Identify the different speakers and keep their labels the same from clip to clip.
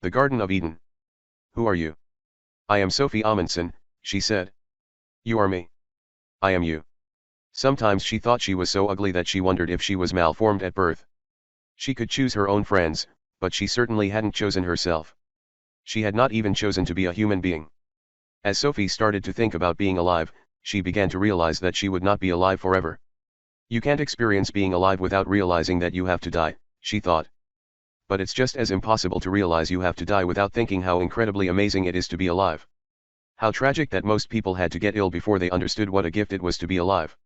Speaker 1: The Garden of Eden. Who are you? I am Sophie Amundsen, she said. You are me. I am you. Sometimes she thought she was so ugly that she wondered if she was malformed at birth. She could choose her own friends, but she certainly hadn't chosen herself. She had not even chosen to be a human being. As Sophie started to think about being alive, she began to realize that she would not be alive forever. You can't experience being alive without realizing that you have to die, she thought. But it's just as impossible to realize you have to die without thinking how incredibly amazing it is to be alive. How tragic that most people had to get ill before they understood what a gift it was to be alive.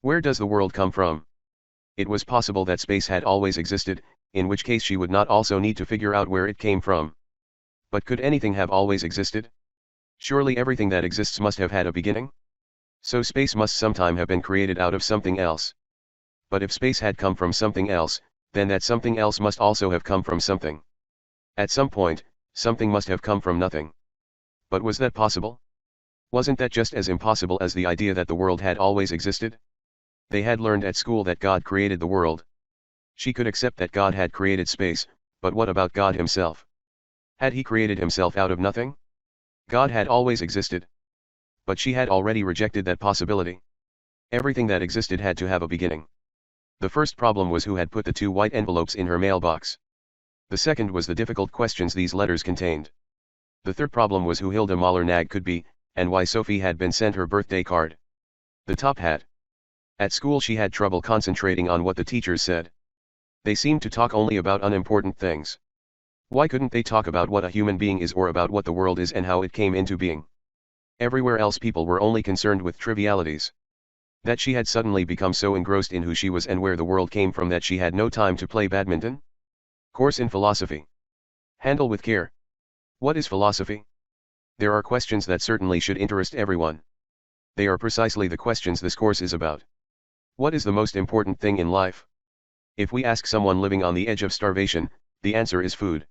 Speaker 1: Where does the world come from? It was possible that space had always existed, in which case she would not also need to figure out where it came from. But could anything have always existed? Surely everything that exists must have had a beginning? So space must sometime have been created out of something else. But if space had come from something else, then that something else must also have come from something. At some point, something must have come from nothing. But was that possible? Wasn't that just as impossible as the idea that the world had always existed? They had learned at school that God created the world. She could accept that God had created space, but what about God himself? Had he created himself out of nothing? God had always existed. But she had already rejected that possibility. Everything that existed had to have a beginning. The first problem was who had put the 2 white envelopes in her mailbox. The second was the difficult questions these letters contained. The third problem was who Hilda Mahler-Nag could be, and why Sophie had been sent her birthday card. The top hat. At school she had trouble concentrating on what the teachers said. They seemed to talk only about unimportant things. Why couldn't they talk about what a human being is or about what the world is and how it came into being? Everywhere else people were only concerned with trivialities. That she had suddenly become so engrossed in who she was and where the world came from that she had no time to play badminton? Course in philosophy. Handle with care. What is philosophy? There are questions that certainly should interest everyone. They are precisely the questions this course is about. What is the most important thing in life? If we ask someone living on the edge of starvation, the answer is food.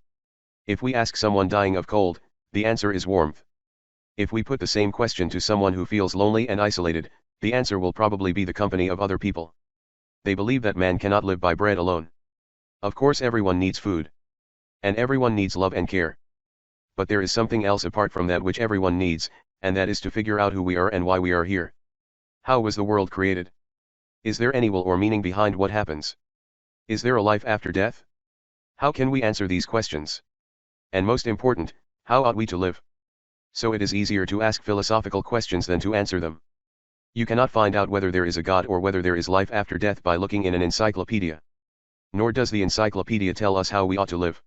Speaker 1: If we ask someone dying of cold, the answer is warmth. If we put the same question to someone who feels lonely and isolated, the answer will probably be the company of other people. They believe that man cannot live by bread alone. Of course everyone needs food. And everyone needs love and care. But there is something else apart from that which everyone needs, and that is to figure out who we are and why we are here. How was the world created? Is there any will or meaning behind what happens? Is there a life after death? How can we answer these questions? And most important, how ought we to live? So it is easier to ask philosophical questions than to answer them. You cannot find out whether there is a God or whether there is life after death by looking in an encyclopedia. Nor does the encyclopedia tell us how we ought to live.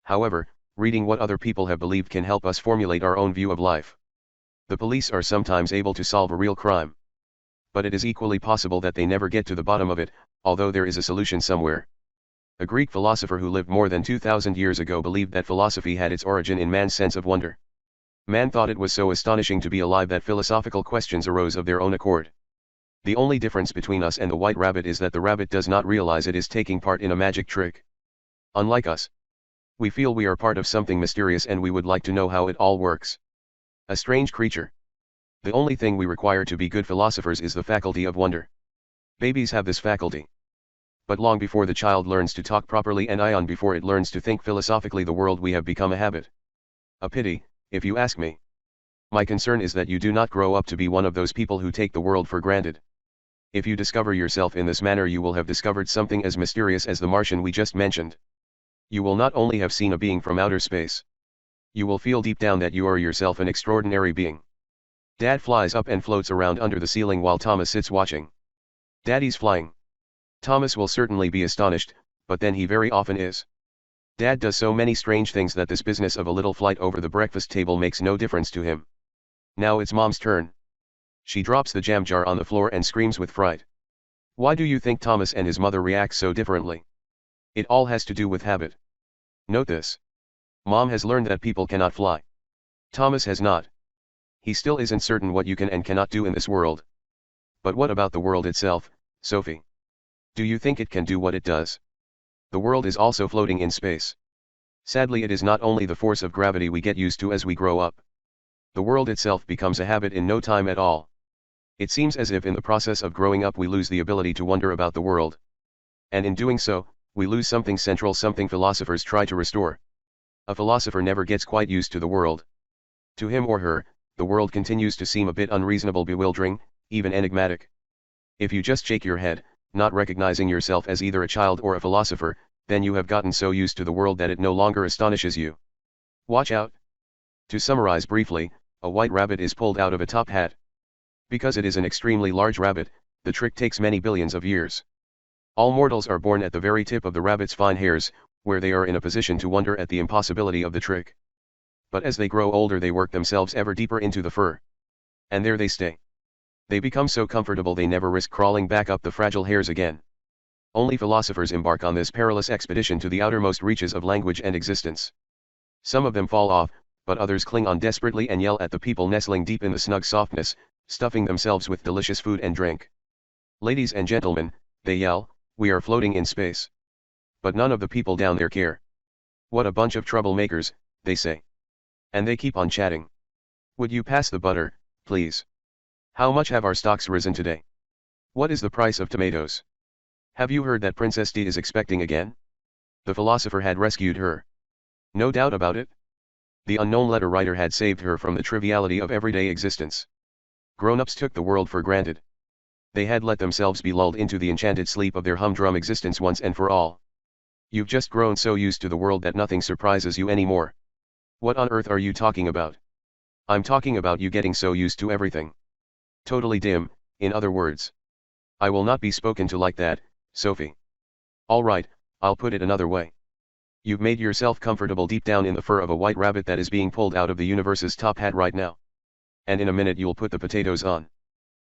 Speaker 1: However, reading what other people have believed can help us formulate our own view of life. The police are sometimes able to solve a real crime. But it is equally possible that they never get to the bottom of it, although there is a solution somewhere. A Greek philosopher who lived more than 2,000 years ago believed that philosophy had its origin in man's sense of wonder. Man thought it was so astonishing to be alive that philosophical questions arose of their own accord. The only difference between us and the white rabbit is that the rabbit does not realize it is taking part in a magic trick. Unlike us, we feel we are part of something mysterious and we would like to know how it all works. A strange creature. The only thing we require to be good philosophers is the faculty of wonder. Babies have this faculty. But long before the child learns to talk properly and long before it learns to think philosophically, the world we have become a habit. A pity, if you ask me. My concern is that you do not grow up to be one of those people who take the world for granted. If you discover yourself in this manner, you will have discovered something as mysterious as the Martian we just mentioned. You will not only have seen a being from outer space. You will feel deep down that you are yourself an extraordinary being. Dad flies up and floats around under the ceiling while Thomas sits watching. Daddy's flying. Thomas will certainly be astonished, but then he very often is. Dad does so many strange things that this business of a little flight over the breakfast table makes no difference to him. Now it's Mom's turn. She drops the jam jar on the floor and screams with fright. Why do you think Thomas and his mother react so differently? It all has to do with habit. Note this. Mom has learned that people cannot fly. Thomas has not. He still isn't certain what you can and cannot do in this world. But what about the world itself, Sophie? Do you think it can do what it does? The world is also floating in space. Sadly, it is not only the force of gravity we get used to as we grow up. The world itself becomes a habit in no time at all. It seems as if in the process of growing up we lose the ability to wonder about the world. And in doing so, we lose something central, something philosophers try to restore. A philosopher never gets quite used to the world. To him or her, the world continues to seem a bit unreasonable, bewildering, even enigmatic. If you just shake your head, not recognizing yourself as either a child or a philosopher, then you have gotten so used to the world that it no longer astonishes you. Watch out. To summarize briefly, a white rabbit is pulled out of a top hat. Because it is an extremely large rabbit, the trick takes many billions of years. All mortals are born at the very tip of the rabbit's fine hairs, where they are in a position to wonder at the impossibility of the trick. But as they grow older, they work themselves ever deeper into the fur. And there they stay. They become so comfortable they never risk crawling back up the fragile hairs again. Only philosophers embark on this perilous expedition to the outermost reaches of language and existence. Some of them fall off, but others cling on desperately and yell at the people nestling deep in the snug softness, stuffing themselves with delicious food and drink. Ladies and gentlemen, they yell, we are floating in space. But none of the people down there care. What a bunch of troublemakers, they say. And they keep on chatting. Would you pass the butter, please? How much have our stocks risen today? What is the price of tomatoes? Have you heard that Princess D is expecting again? The philosopher had rescued her. No doubt about it. The unknown letter writer had saved her from the triviality of everyday existence. Grown-ups took the world for granted. They had let themselves be lulled into the enchanted sleep of their humdrum existence once and for all. You've just grown so used to the world that nothing surprises you anymore. What on earth are you talking about? I'm talking about you getting so used to everything. Totally dim, in other words. I will not be spoken to like that, Sophie. All right, I'll put it another way. You've made yourself comfortable deep down in the fur of a white rabbit that is being pulled out of the universe's top hat right now. And in a minute you'll put the potatoes on.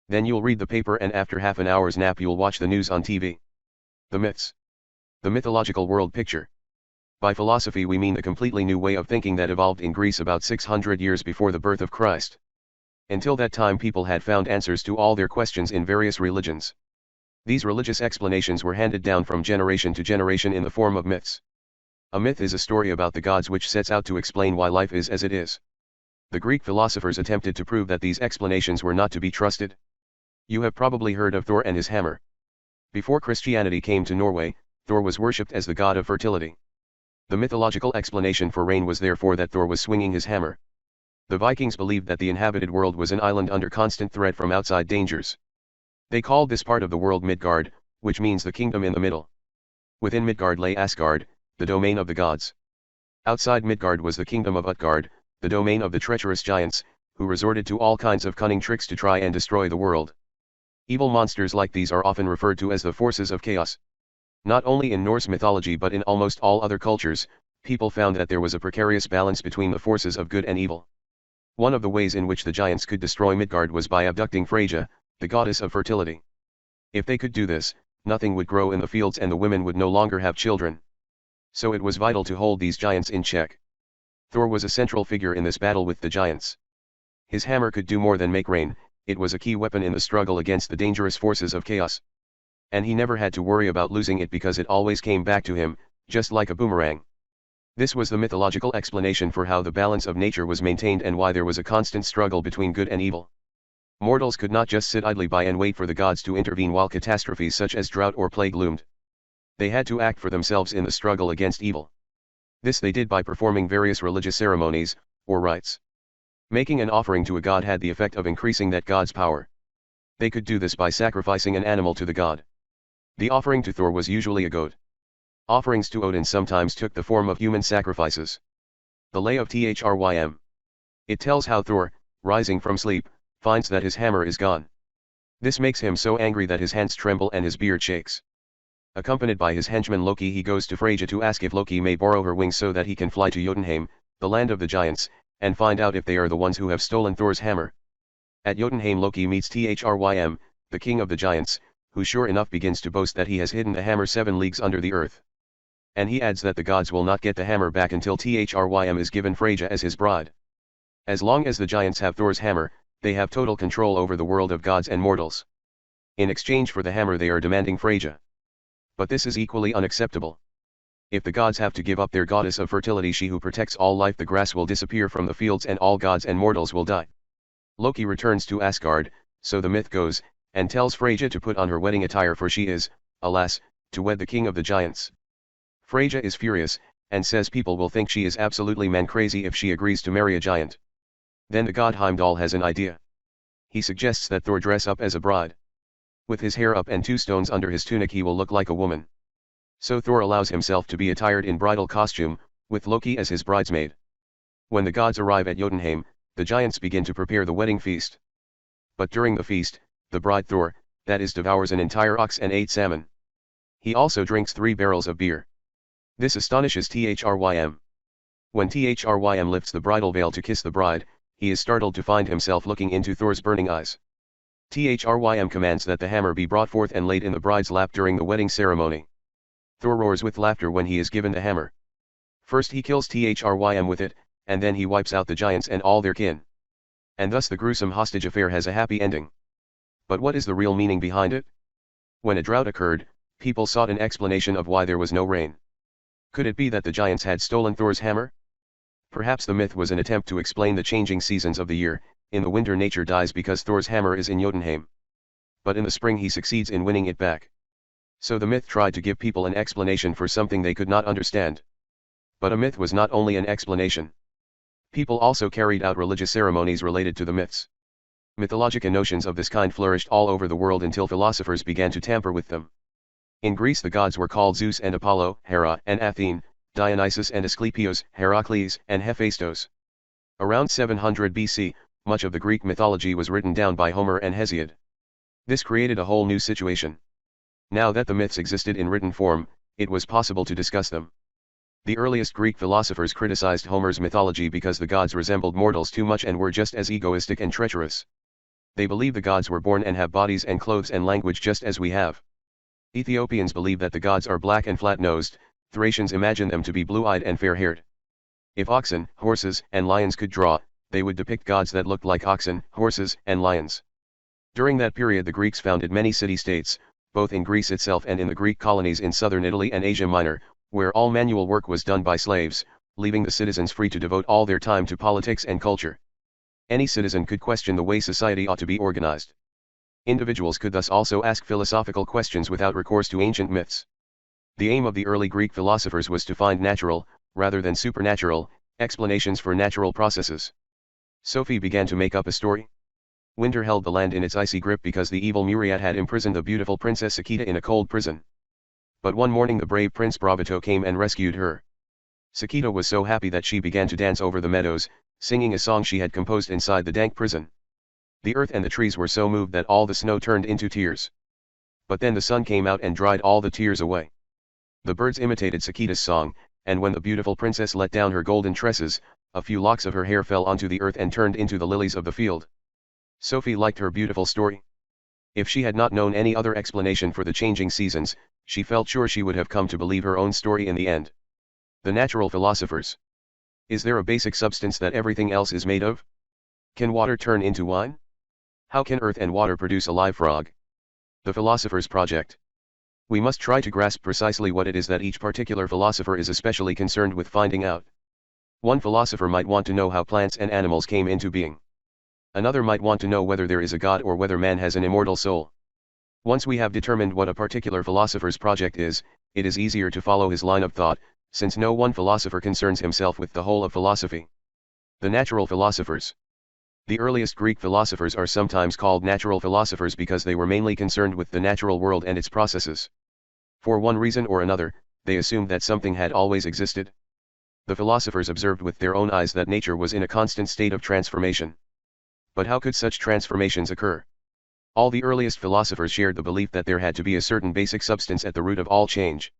Speaker 1: Then you'll read the paper, and after half an hour's nap you'll watch the news on TV. The myths. The mythological world picture. By philosophy we mean the completely new way of thinking that evolved in Greece about 600 years before the birth of Christ. Until that time people had found answers to all their questions in various religions. These religious explanations were handed down from generation to generation in the form of myths. A myth is a story about the gods which sets out to explain why life is as it is. The Greek philosophers attempted to prove that these explanations were not to be trusted. You have probably heard of Thor and his hammer. Before Christianity came to Norway, Thor was worshipped as the god of fertility. The mythological explanation for rain was therefore that Thor was swinging his hammer. The Vikings believed that the inhabited world was an island under constant threat from outside dangers. They called this part of the world Midgard, which means the kingdom in the middle. Within Midgard lay Asgard, the domain of the gods. Outside Midgard was the kingdom of Utgard, the domain of the treacherous giants, who resorted to all kinds of cunning tricks to try and destroy the world. Evil monsters like these are often referred to as the forces of chaos. Not only in Norse mythology but in almost all other cultures, people found that there was a precarious balance between the forces of good and evil. One of the ways in which the giants could destroy Midgard was by abducting Freyja, the goddess of fertility. If they could do this, nothing would grow in the fields and the women would no longer have children. So it was vital to hold these giants in check. Thor was a central figure in this battle with the giants. His hammer could do more than make rain, it was a key weapon in the struggle against the dangerous forces of chaos. And he never had to worry about losing it because it always came back to him, just like a boomerang. This was the mythological explanation for how the balance of nature was maintained and why there was a constant struggle between good and evil. Mortals could not just sit idly by and wait for the gods to intervene while catastrophes such as drought or plague loomed. They had to act for themselves in the struggle against evil. This they did by performing various religious ceremonies, or rites. Making an offering to a god had the effect of increasing that god's power. They could do this by sacrificing an animal to the god. The offering to Thor was usually a goat. Offerings to Odin sometimes took the form of human sacrifices. The Lay of Thrym. It tells how Thor, rising from sleep, finds that his hammer is gone. This makes him so angry that his hands tremble and his beard shakes. Accompanied by his henchman Loki, he goes to Freyja to ask if Loki may borrow her wings so that he can fly to Jotunheim, the land of the giants, and find out if they are the ones who have stolen Thor's hammer. At Jotunheim Loki meets Thrym, the king of the giants, who sure enough begins to boast that he has hidden a hammer 7 leagues under the earth. And he adds that the gods will not get the hammer back until Thrym is given Freyja as his bride. As long as the giants have Thor's hammer, they have total control over the world of gods and mortals. In exchange for the hammer they are demanding Freyja. But this is equally unacceptable. If the gods have to give up their goddess of fertility, she who protects all life, the grass will disappear from the fields and all gods and mortals will die. Loki returns to Asgard, so the myth goes, and tells Freyja to put on her wedding attire, for she is, alas, to wed the king of the giants. Freyja is furious, and says people will think she is absolutely man-crazy if she agrees to marry a giant. Then the god Heimdall has an idea. He suggests that Thor dress up as a bride. With his hair up and 2 stones under his tunic he will look like a woman. So Thor allows himself to be attired in bridal costume, with Loki as his bridesmaid. When the gods arrive at Jotunheim, the giants begin to prepare the wedding feast. But during the feast, the bride Thor, that is, devours an entire ox and 8 salmon. He also drinks 3 barrels of beer. This astonishes Thrym. When Thrym lifts the bridal veil to kiss the bride, he is startled to find himself looking into Thor's burning eyes. Thrym commands that the hammer be brought forth and laid in the bride's lap during the wedding ceremony. Thor roars with laughter when he is given the hammer. First he kills Thrym with it, and then he wipes out the giants and all their kin. And thus the gruesome hostage affair has a happy ending. But what is the real meaning behind it? When a drought occurred, people sought an explanation of why there was no rain. Could it be that the giants had stolen Thor's hammer? Perhaps the myth was an attempt to explain the changing seasons of the year. In the winter nature dies because Thor's hammer is in Jotunheim. But in the spring he succeeds in winning it back. So the myth tried to give people an explanation for something they could not understand. But a myth was not only an explanation. People also carried out religious ceremonies related to the myths. Mythological notions of this kind flourished all over the world until philosophers began to tamper with them. In Greece the gods were called Zeus and Apollo, Hera and Athene, Dionysus and Asclepios, Heracles and Hephaestus. Around 700 BC, much of the Greek mythology was written down by Homer and Hesiod. This created a whole new situation. Now that the myths existed in written form, it was possible to discuss them. The earliest Greek philosophers criticized Homer's mythology because the gods resembled mortals too much and were just as egoistic and treacherous. They believe the gods were born and have bodies and clothes and language just as we have. Ethiopians believe that the gods are black and flat-nosed, Thracians imagine them to be blue-eyed and fair-haired. If oxen, horses, and lions could draw, they would depict gods that looked like oxen, horses, and lions. During that period the Greeks founded many city-states, both in Greece itself and in the Greek colonies in southern Italy and Asia Minor, where all manual work was done by slaves, leaving the citizens free to devote all their time to politics and culture. Any citizen could question the way society ought to be organized. Individuals could thus also ask philosophical questions without recourse to ancient myths. The aim of the early Greek philosophers was to find natural, rather than supernatural, explanations for natural processes. Sophie began to make up a story. Winter held the land in its icy grip because the evil Muriat had imprisoned the beautiful princess Sakita in a cold prison. But one morning the brave Prince Bravito came and rescued her. Sakita was so happy that she began to dance over the meadows, singing a song she had composed inside the dank prison. The earth and the trees were so moved that all the snow turned into tears. But then the sun came out and dried all the tears away. The birds imitated Sakita's song, and when the beautiful princess let down her golden tresses, a few locks of her hair fell onto the earth and turned into the lilies of the field. Sophie liked her beautiful story. If she had not known any other explanation for the changing seasons, she felt sure she would have come to believe her own story in the end. The natural philosophers. Is there a basic substance that everything else is made of? Can water turn into wine? How can earth and water produce a live frog? The Philosopher's Project. We must try to grasp precisely what it is that each particular philosopher is especially concerned with finding out. One philosopher might want to know how plants and animals came into being. Another might want to know whether there is a God or whether man has an immortal soul. Once we have determined what a particular philosopher's project is, it is easier to follow his line of thought, since no one philosopher concerns himself with the whole of philosophy. The natural philosophers. The earliest Greek philosophers are sometimes called natural philosophers because they were mainly concerned with the natural world and its processes. For one reason or another, they assumed that something had always existed. The philosophers observed with their own eyes that nature was in a constant state of transformation. But how could such transformations occur? All the earliest philosophers shared the belief that there had to be a certain basic substance at the root of all change.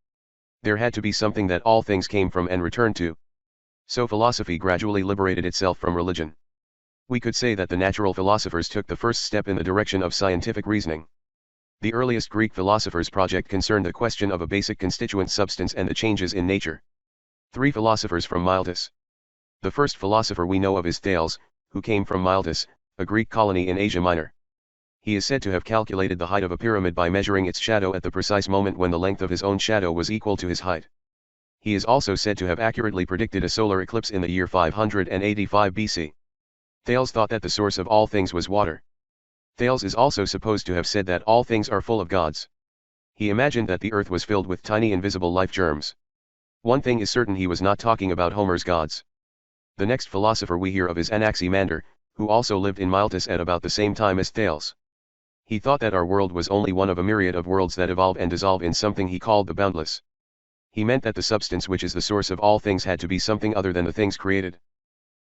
Speaker 1: There had to be something that all things came from and returned to. So philosophy gradually liberated itself from religion. We could say that the natural philosophers took the first step in the direction of scientific reasoning. The earliest Greek philosophers' project concerned the question of a basic constituent substance and the changes in nature. 3 philosophers from Miletus. The first philosopher we know of is Thales, who came from Miletus, a Greek colony in Asia Minor. He is said to have calculated the height of a pyramid by measuring its shadow at the precise moment when the length of his own shadow was equal to his height. He is also said to have accurately predicted a solar eclipse in the year 585 BC. Thales thought that the source of all things was water. Thales is also supposed to have said that all things are full of gods. He imagined that the earth was filled with tiny invisible life germs. One thing is certain, he was not talking about Homer's gods. The next philosopher we hear of is Anaximander, who also lived in Miletus at about the same time as Thales. He thought that our world was only one of a myriad of worlds that evolve and dissolve in something he called the boundless. He meant that the substance which is the source of all things had to be something other than the things created.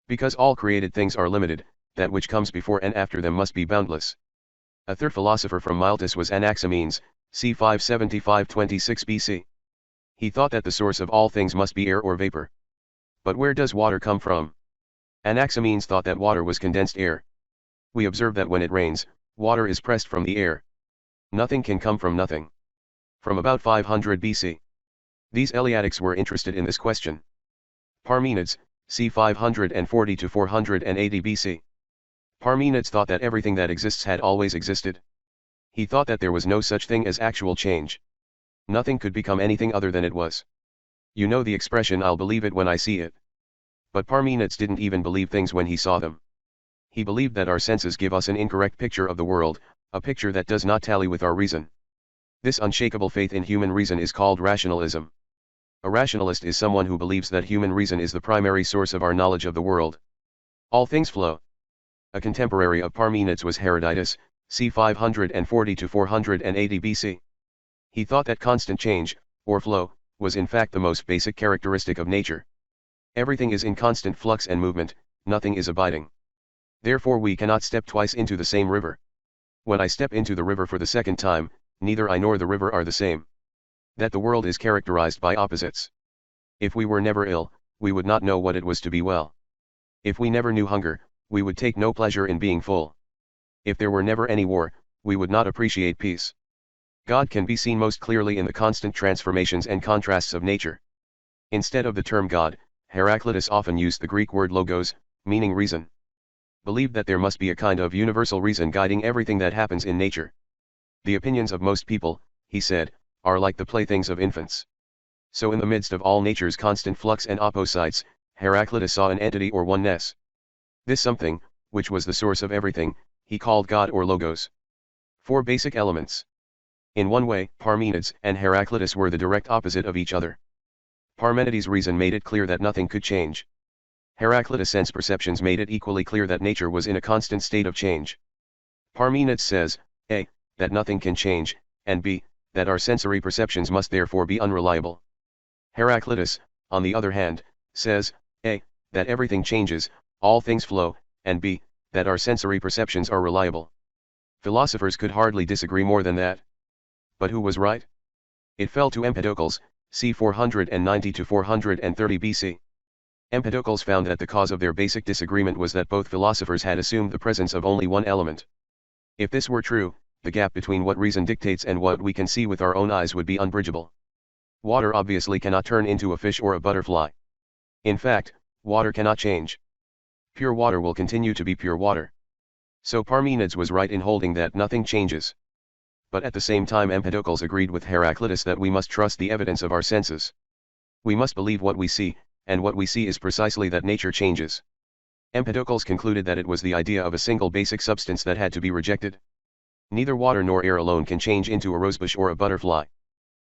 Speaker 1: Because all created things are limited, that which comes before and after them must be boundless. A third philosopher from Miletus was Anaximenes, c. 575-26 BC. He thought that the source of all things must be air or vapor. But where does water come from? Anaximenes thought that water was condensed air. We observe that when it rains, water is pressed from the air. Nothing can come from nothing. From about 500 BC. These Eleatics were interested in this question. Parmenides, c. 540-480 BC. Parmenides thought that everything that exists had always existed. He thought that there was no such thing as actual change. Nothing could become anything other than it was. You know the expression, "I'll believe it when I see it." But Parmenides didn't even believe things when he saw them. He believed that our senses give us an incorrect picture of the world, a picture that does not tally with our reason. This unshakable faith in human reason is called rationalism. A rationalist is someone who believes that human reason is the primary source of our knowledge of the world. All things flow. A contemporary of Parmenides was Herodotus, c. 540-480 BC. He thought that constant change, or flow, was in fact the most basic characteristic of nature. Everything is in constant flux and movement, nothing is abiding. Therefore we cannot step twice into the same river. When I step into the river for the second time, neither I nor the river are the same. That the world is characterized by opposites. If we were never ill, we would not know what it was to be well. If we never knew hunger, we would take no pleasure in being full. If there were never any war, we would not appreciate peace. God can be seen most clearly in the constant transformations and contrasts of nature. Instead of the term God, Heraclitus often used the Greek word logos, meaning reason. Believed that there must be a kind of universal reason guiding everything that happens in nature. The opinions of most people, he said, are like the playthings of infants. So in the midst of all nature's constant flux and opposites, Heraclitus saw an entity or oneness. This something, which was the source of everything, he called God or Logos. 4 basic elements. In one way, Parmenides and Heraclitus were the direct opposite of each other. Parmenides' reason made it clear that nothing could change. Heraclitus' sense perceptions made it equally clear that nature was in a constant state of change. Parmenides says, A. That nothing can change, and B. That our sensory perceptions must therefore be unreliable. Heraclitus, on the other hand, says, A. That everything changes, all things flow, and B. That our sensory perceptions are reliable. Philosophers could hardly disagree more than that. But who was right? It fell to Empedocles, c. 490-430 BC. Empedocles found that the cause of their basic disagreement was that both philosophers had assumed the presence of only one element. If this were true, the gap between what reason dictates and what we can see with our own eyes would be unbridgeable. Water obviously cannot turn into a fish or a butterfly. In fact, water cannot change. Pure water will continue to be pure water. So Parmenides was right in holding that nothing changes. But at the same time Empedocles agreed with Heraclitus that we must trust the evidence of our senses. We must believe what we see, and what we see is precisely that nature changes. Empedocles concluded that it was the idea of a single basic substance that had to be rejected. Neither water nor air alone can change into a rosebush or a butterfly.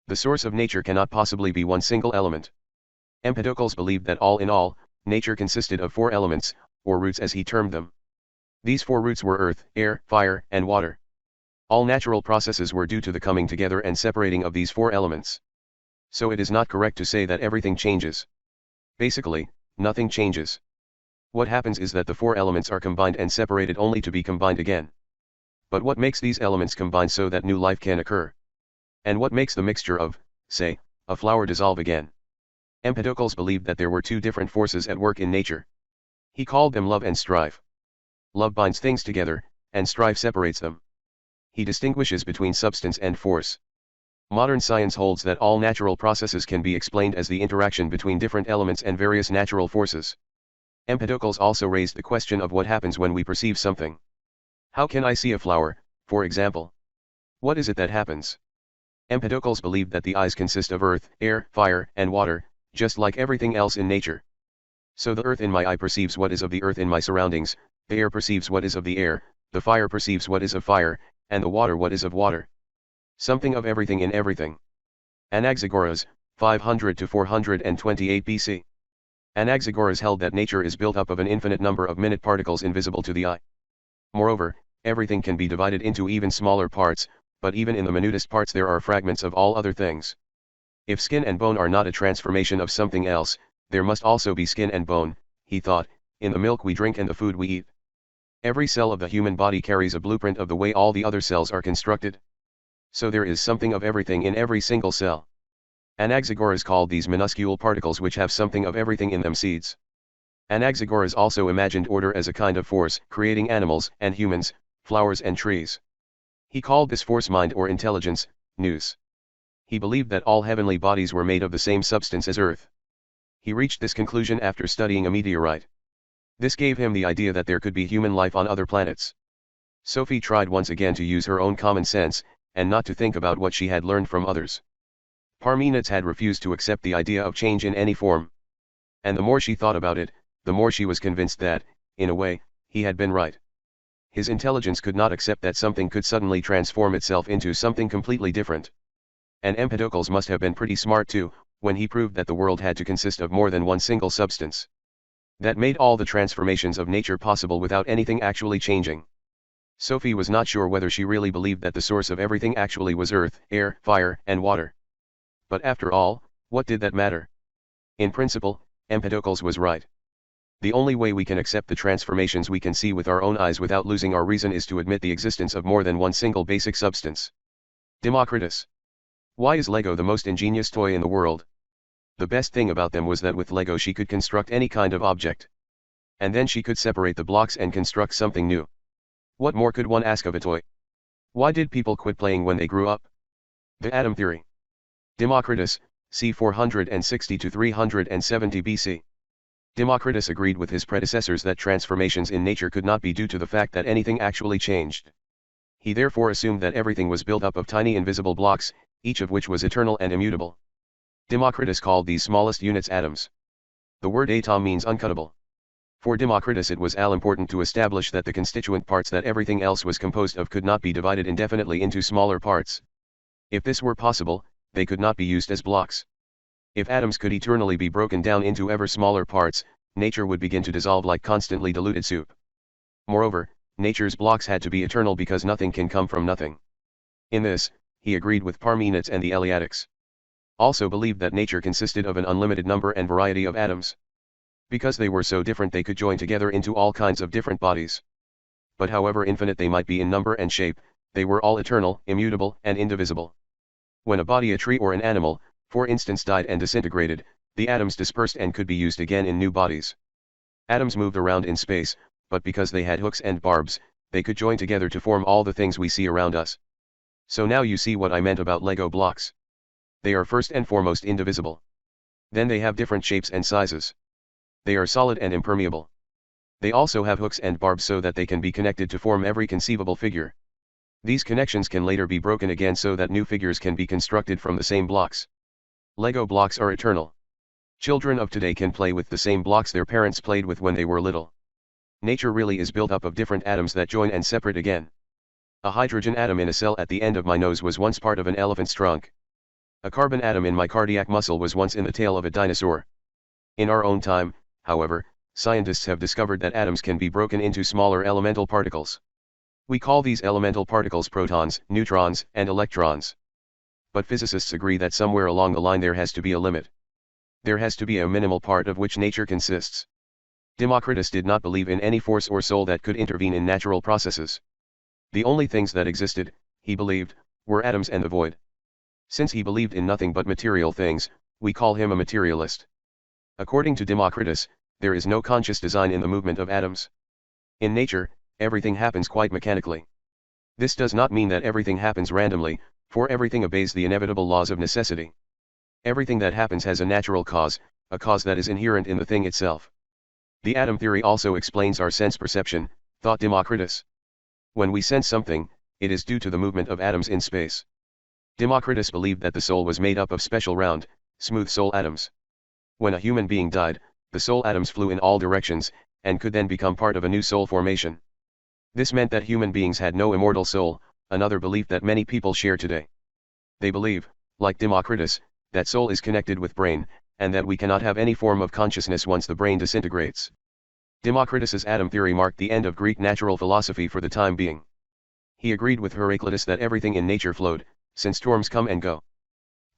Speaker 1: The source of nature cannot possibly be one single element. Empedocles believed that all in all, nature consisted of 4 elements, or roots as he termed them. These 4 roots were earth, air, fire, and water. All natural processes were due to the coming together and separating of these 4 elements. So it is not correct to say that everything changes. Basically, nothing changes. What happens is that the 4 elements are combined and separated only to be combined again. But what makes these elements combine so that new life can occur? And what makes the mixture of, say, a flower dissolve again? Empedocles believed that there were 2 different forces at work in nature. He called them love and strife. Love binds things together, and strife separates them. He distinguishes between substance and force. Modern science holds that all natural processes can be explained as the interaction between different elements and various natural forces. Empedocles also raised the question of what happens when we perceive something. How can I see a flower, for example? What is it that happens? Empedocles believed that the eyes consist of earth, air, fire, and water, just like everything else in nature. So the earth in my eye perceives what is of the earth in my surroundings, the air perceives what is of the air, the fire perceives what is of fire, and the water what is of water. Something of everything in everything. Anaxagoras, 500 to 428 BC. Anaxagoras held that nature is built up of an infinite number of minute particles invisible to the eye. Moreover, everything can be divided into even smaller parts, but even in the minutest parts there are fragments of all other things. If skin and bone are not a transformation of something else, there must also be skin and bone, he thought, in the milk we drink and the food we eat. Every cell of the human body carries a blueprint of the way all the other cells are constructed. So there is something of everything in every single cell. Anaxagoras called these minuscule particles which have something of everything in them seeds. Anaxagoras also imagined order as a kind of force, creating animals and humans, flowers and trees. He called this force mind or intelligence, nous. He believed that all heavenly bodies were made of the same substance as Earth. He reached this conclusion after studying a meteorite. This gave him the idea that there could be human life on other planets. Sophie tried once again to use her own common sense, and not to think about what she had learned from others. Parmenides had refused to accept the idea of change in any form. And the more she thought about it, the more she was convinced that, in a way, he had been right. His intelligence could not accept that something could suddenly transform itself into something completely different. And Empedocles must have been pretty smart too, when he proved that the world had to consist of more than one single substance. That made all the transformations of nature possible without anything actually changing. Sophie was not sure whether she really believed that the source of everything actually was earth, air, fire, and water. But after all, what did that matter? In principle, Empedocles was right. The only way we can accept the transformations we can see with our own eyes without losing our reason is to admit the existence of more than one single basic substance. Democritus. Why is Lego the most ingenious toy in the world? The best thing about them was that with Lego she could construct any kind of object. And then she could separate the blocks and construct something new. What more could one ask of a toy? Why did people quit playing when they grew up? The atom theory. Democritus, c. 460 to 370 BC. Democritus agreed with his predecessors that transformations in nature could not be due to the fact that anything actually changed. He therefore assumed that everything was built up of tiny invisible blocks, each of which was eternal and immutable. Democritus called these smallest units atoms. The word atom means uncuttable. For Democritus it was all important to establish that the constituent parts that everything else was composed of could not be divided indefinitely into smaller parts. If this were possible, they could not be used as blocks. If atoms could eternally be broken down into ever smaller parts, nature would begin to dissolve like constantly diluted soup. Moreover, nature's blocks had to be eternal because nothing can come from nothing. In this, he agreed with Parmenides and the Eleatics. Also believed that nature consisted of an unlimited number and variety of atoms. Because they were so different they could join together into all kinds of different bodies. But however infinite they might be in number and shape, they were all eternal, immutable, and indivisible. When a body, a tree or an animal, for instance, died and disintegrated, the atoms dispersed and could be used again in new bodies. Atoms moved around in space, but because they had hooks and barbs, they could join together to form all the things we see around us. So now you see what I meant about Lego blocks. They are first and foremost indivisible. Then they have different shapes and sizes. They are solid and impermeable. They also have hooks and barbs so that they can be connected to form every conceivable figure. These connections can later be broken again so that new figures can be constructed from the same blocks. Lego blocks are eternal. Children of today can play with the same blocks their parents played with when they were little. Nature really is built up of different atoms that join and separate again. A hydrogen atom in a cell at the end of my nose was once part of an elephant's trunk. A carbon atom in my cardiac muscle was once in the tail of a dinosaur. In our own time, however, scientists have discovered that atoms can be broken into smaller elemental particles. We call these elemental particles protons, neutrons, and electrons. But physicists agree that somewhere along the line there has to be a limit. There has to be a minimal part of which nature consists. Democritus did not believe in any force or soul that could intervene in natural processes. The only things that existed, he believed, were atoms and the void. Since he believed in nothing but material things, we call him a materialist. According to Democritus, there is no conscious design in the movement of atoms. In nature, everything happens quite mechanically. This does not mean that everything happens randomly, for everything obeys the inevitable laws of necessity. Everything that happens has a natural cause, a cause that is inherent in the thing itself. The atom theory also explains our sense perception, thought Democritus. When we sense something, it is due to the movement of atoms in space. Democritus believed that the soul was made up of special round, smooth soul atoms. When a human being died, the soul atoms flew in all directions, and could then become part of a new soul formation. This meant that human beings had no immortal soul, another belief that many people share today. They believe, like Democritus, that soul is connected with brain, and that we cannot have any form of consciousness once the brain disintegrates. Democritus's atom theory marked the end of Greek natural philosophy for the time being. He agreed with Heraclitus that everything in nature flowed, since storms come and go.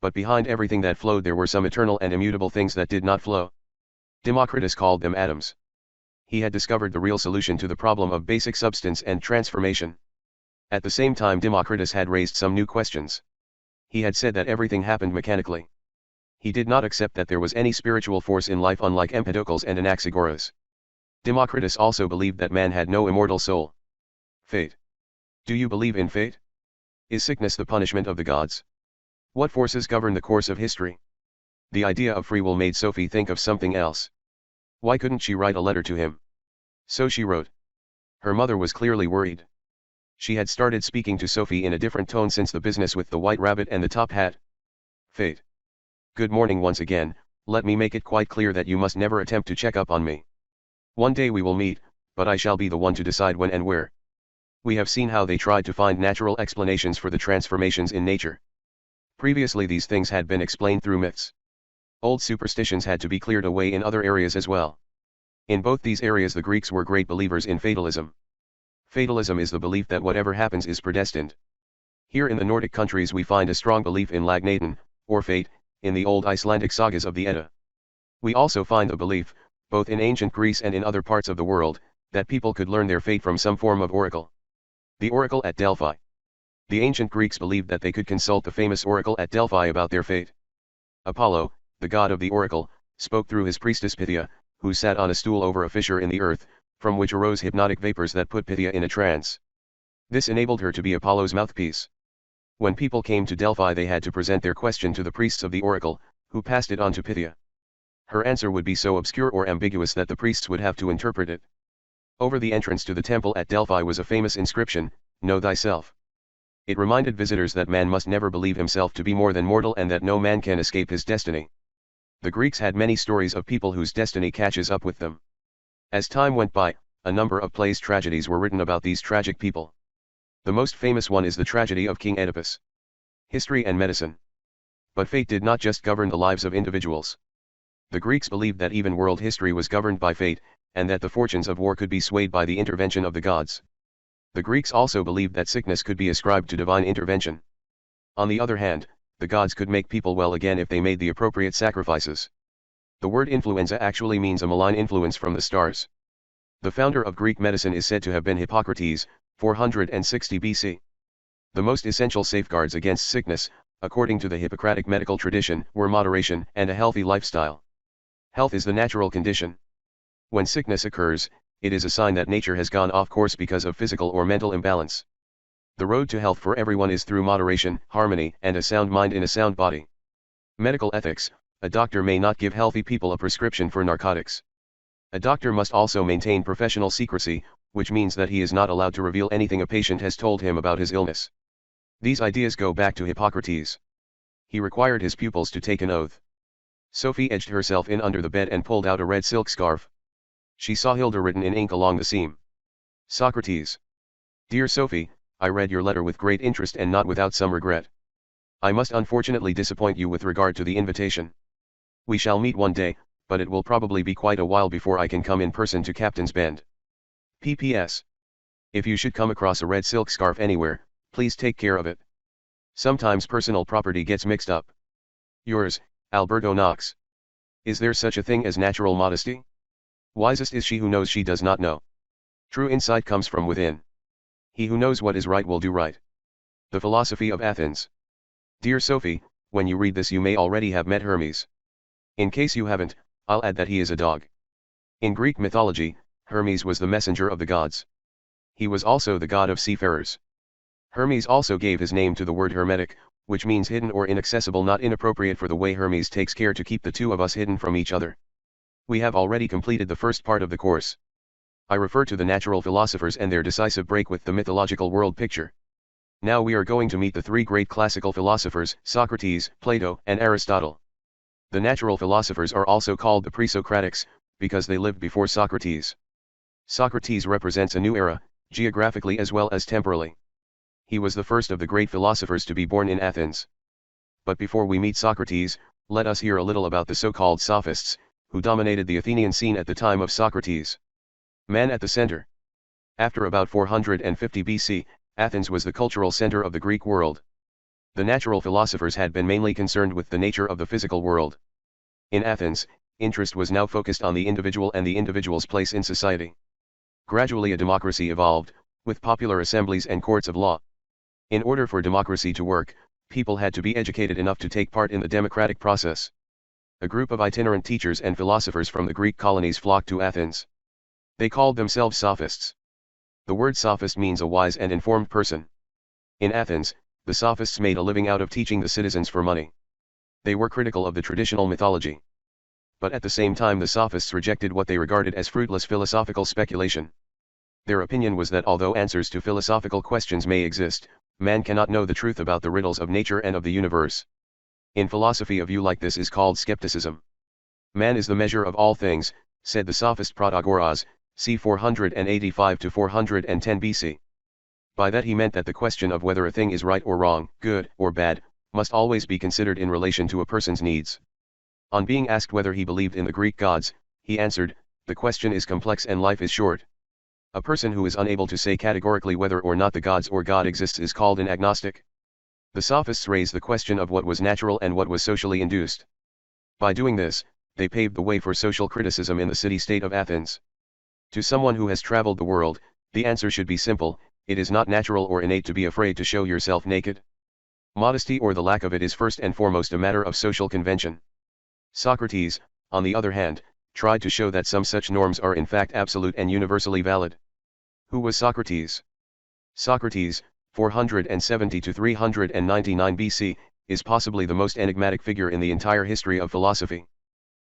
Speaker 1: But behind everything that flowed there were some eternal and immutable things that did not flow. Democritus called them atoms. He had discovered the real solution to the problem of basic substance and transformation. At the same time Democritus had raised some new questions. He had said that everything happened mechanically. He did not accept that there was any spiritual force in life, unlike Empedocles and Anaxagoras. Democritus also believed that man had no immortal soul. Fate. Do you believe in fate? Is sickness the punishment of the gods? What forces govern the course of history? The idea of free will made Sophie think of something else. Why couldn't she write a letter to him? So she wrote. Her mother was clearly worried. She had started speaking to Sophie in a different tone since the business with the white rabbit and the top hat. Fate. Good morning once again. Let me make it quite clear that you must never attempt to check up on me. One day we will meet, but I shall be the one to decide when and where. We have seen how they tried to find natural explanations for the transformations in nature. Previously these things had been explained through myths. Old superstitions had to be cleared away in other areas as well. In both these areas the Greeks were great believers in fatalism. Fatalism is the belief that whatever happens is predestined. Here in the Nordic countries we find a strong belief in lagnaten, or fate, in the old Icelandic sagas of the Edda. We also find the belief, both in ancient Greece and in other parts of the world, that people could learn their fate from some form of oracle. The oracle at Delphi. The ancient Greeks believed that they could consult the famous oracle at Delphi about their fate. Apollo, the god of the oracle, spoke through his priestess Pythia, who sat on a stool over a fissure in the earth, from which arose hypnotic vapors that put Pythia in a trance. This enabled her to be Apollo's mouthpiece. When people came to Delphi they had to present their question to the priests of the oracle, who passed it on to Pythia. Her answer would be so obscure or ambiguous that the priests would have to interpret it. Over the entrance to the temple at Delphi was a famous inscription, "Know thyself." It reminded visitors that man must never believe himself to be more than mortal and that no man can escape his destiny. The Greeks had many stories of people whose destiny catches up with them. As time went by, a number of plays tragedies were written about these tragic people. The most famous one is the tragedy of King Oedipus. History and medicine. But fate did not just govern the lives of individuals. The Greeks believed that even world history was governed by fate, and that the fortunes of war could be swayed by the intervention of the gods. The Greeks also believed that sickness could be ascribed to divine intervention. On the other hand, the gods could make people well again if they made the appropriate sacrifices. The word influenza actually means a malign influence from the stars. The founder of Greek medicine is said to have been Hippocrates, 460 BC. The most essential safeguards against sickness, according to the Hippocratic medical tradition, were moderation and a healthy lifestyle. Health is the natural condition. When sickness occurs, it is a sign that nature has gone off course because of physical or mental imbalance. The road to health for everyone is through moderation, harmony, and a sound mind in a sound body. Medical ethics. A doctor may not give healthy people a prescription for narcotics. A doctor must also maintain professional secrecy, which means that he is not allowed to reveal anything a patient has told him about his illness. These ideas go back to Hippocrates. He required his pupils to take an oath. Sophie edged herself in under the bed and pulled out a red silk scarf. She saw Hilda written in ink along the seam. Socrates. Dear Sophie, I read your letter with great interest and not without some regret. I must unfortunately disappoint you with regard to the invitation. We shall meet one day, but it will probably be quite a while before I can come in person to Captain's Bend. P.P.S. If you should come across a red silk scarf anywhere, please take care of it. Sometimes personal property gets mixed up. Yours, Alberto Knox. Is there such a thing as natural modesty? Wisest is she who knows she does not know. True insight comes from within. He who knows what is right will do right. The Philosophy of Athens. Dear Sophie, when you read this you may already have met Hermes. In case you haven't, I'll add that he is a dog. In Greek mythology, Hermes was the messenger of the gods. He was also the god of seafarers. Hermes also gave his name to the word hermetic, which means hidden or inaccessible, not inappropriate for the way Hermes takes care to keep the two of us hidden from each other. We have already completed the first part of the course. I refer to the natural philosophers and their decisive break with the mythological world picture. Now we are going to meet the three great classical philosophers, Socrates, Plato, and Aristotle. The natural philosophers are also called the pre-Socratics, because they lived before Socrates. Socrates represents a new era, geographically as well as temporally. He was the first of the great philosophers to be born in Athens. But before we meet Socrates, let us hear a little about the so-called sophists, who dominated the Athenian scene at the time of Socrates. Man at the center. After about 450 BC, Athens was the cultural center of the Greek world. The natural philosophers had been mainly concerned with the nature of the physical world. In Athens, interest was now focused on the individual and the individual's place in society. Gradually a democracy evolved, with popular assemblies and courts of law. In order for democracy to work, people had to be educated enough to take part in the democratic process. A group of itinerant teachers and philosophers from the Greek colonies flocked to Athens. They called themselves sophists. The word sophist means a wise and informed person. In Athens, the sophists made a living out of teaching the citizens for money. They were critical of the traditional mythology. But at the same time the sophists rejected what they regarded as fruitless philosophical speculation. Their opinion was that although answers to philosophical questions may exist, man cannot know the truth about the riddles of nature and of the universe. In philosophy a view like this is called skepticism. Man is the measure of all things, said the sophist Protagoras, c. 485 to 410 BC. By that he meant that the question of whether a thing is right or wrong, good or bad, must always be considered in relation to a person's needs. On being asked whether he believed in the Greek gods, he answered, "The question is complex and life is short." A person who is unable to say categorically whether or not the gods or God exists is called an agnostic. The sophists raised the question of what was natural and what was socially induced. By doing this, they paved the way for social criticism in the city-state of Athens. To someone who has traveled the world, the answer should be simple: it is not natural or innate to be afraid to show yourself naked. Modesty or the lack of it is first and foremost a matter of social convention. Socrates, on the other hand, tried to show that some such norms are in fact absolute and universally valid. Who was Socrates? Socrates, 470 to 399 BC, is possibly the most enigmatic figure in the entire history of philosophy.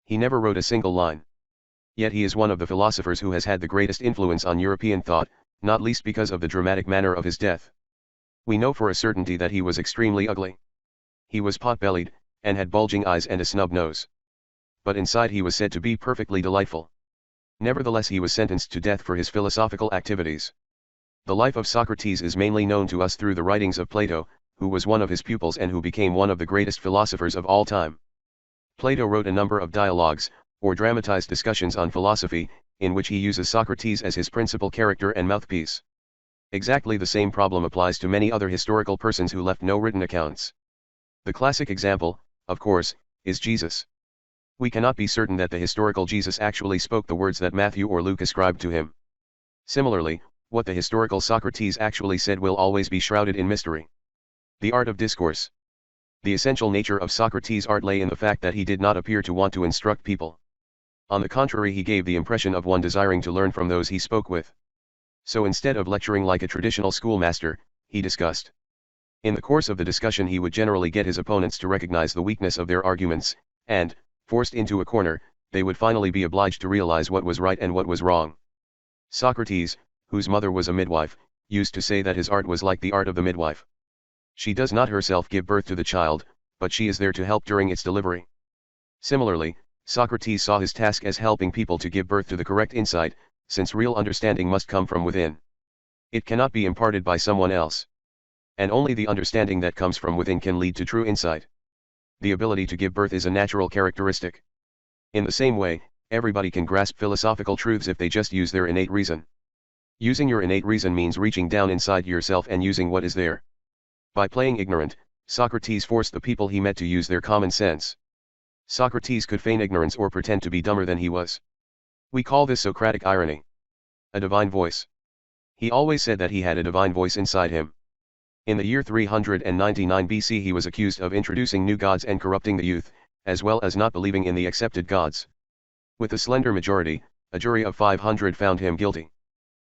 Speaker 1: He never wrote a single line. Yet he is one of the philosophers who has had the greatest influence on European thought, not least because of the dramatic manner of his death. We know for a certainty that he was extremely ugly. He was pot-bellied, and had bulging eyes and a snub nose. But inside he was said to be perfectly delightful. Nevertheless he was sentenced to death for his philosophical activities. The life of Socrates is mainly known to us through the writings of Plato, who was one of his pupils and who became one of the greatest philosophers of all time. Plato wrote a number of dialogues, or dramatized discussions on philosophy, in which he uses Socrates as his principal character and mouthpiece. Exactly the same problem applies to many other historical persons who left no written accounts. The classic example, of course, is Jesus. We cannot be certain that the historical Jesus actually spoke the words that Matthew or Luke ascribed to him. Similarly, what the historical Socrates actually said will always be shrouded in mystery. The art of discourse. The essential nature of Socrates' art lay in the fact that he did not appear to want to instruct people. On the contrary, he gave the impression of one desiring to learn from those he spoke with. So instead of lecturing like a traditional schoolmaster, he discussed. In the course of the discussion he would generally get his opponents to recognize the weakness of their arguments, and, forced into a corner, they would finally be obliged to realize what was right and what was wrong. Socrates, whose mother was a midwife, used to say that his art was like the art of the midwife. She does not herself give birth to the child, but she is there to help during its delivery. Similarly, Socrates saw his task as helping people to give birth to the correct insight, since real understanding must come from within. It cannot be imparted by someone else. And only the understanding that comes from within can lead to true insight. The ability to give birth is a natural characteristic. In the same way, everybody can grasp philosophical truths if they just use their innate reason. Using your innate reason means reaching down inside yourself and using what is there. By playing ignorant, Socrates forced the people he met to use their common sense. Socrates could feign ignorance or pretend to be dumber than he was. We call this Socratic irony. A divine voice. He always said that he had a divine voice inside him. In the year 399 BC he was accused of introducing new gods and corrupting the youth, as well as not believing in the accepted gods. With a slender majority, a jury of 500 found him guilty.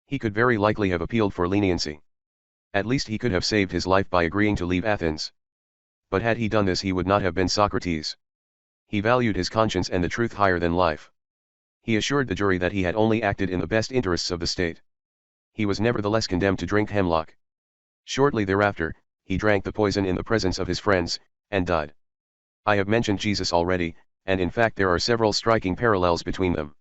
Speaker 1: He could very likely have appealed for leniency. At least he could have saved his life by agreeing to leave Athens. But had he done this he would not have been Socrates. He valued his conscience and the truth higher than life. He assured the jury that he had only acted in the best interests of the state. He was nevertheless condemned to drink hemlock. Shortly thereafter, he drank the poison in the presence of his friends, and died. I have mentioned Jesus already, and in fact there are several striking parallels between them.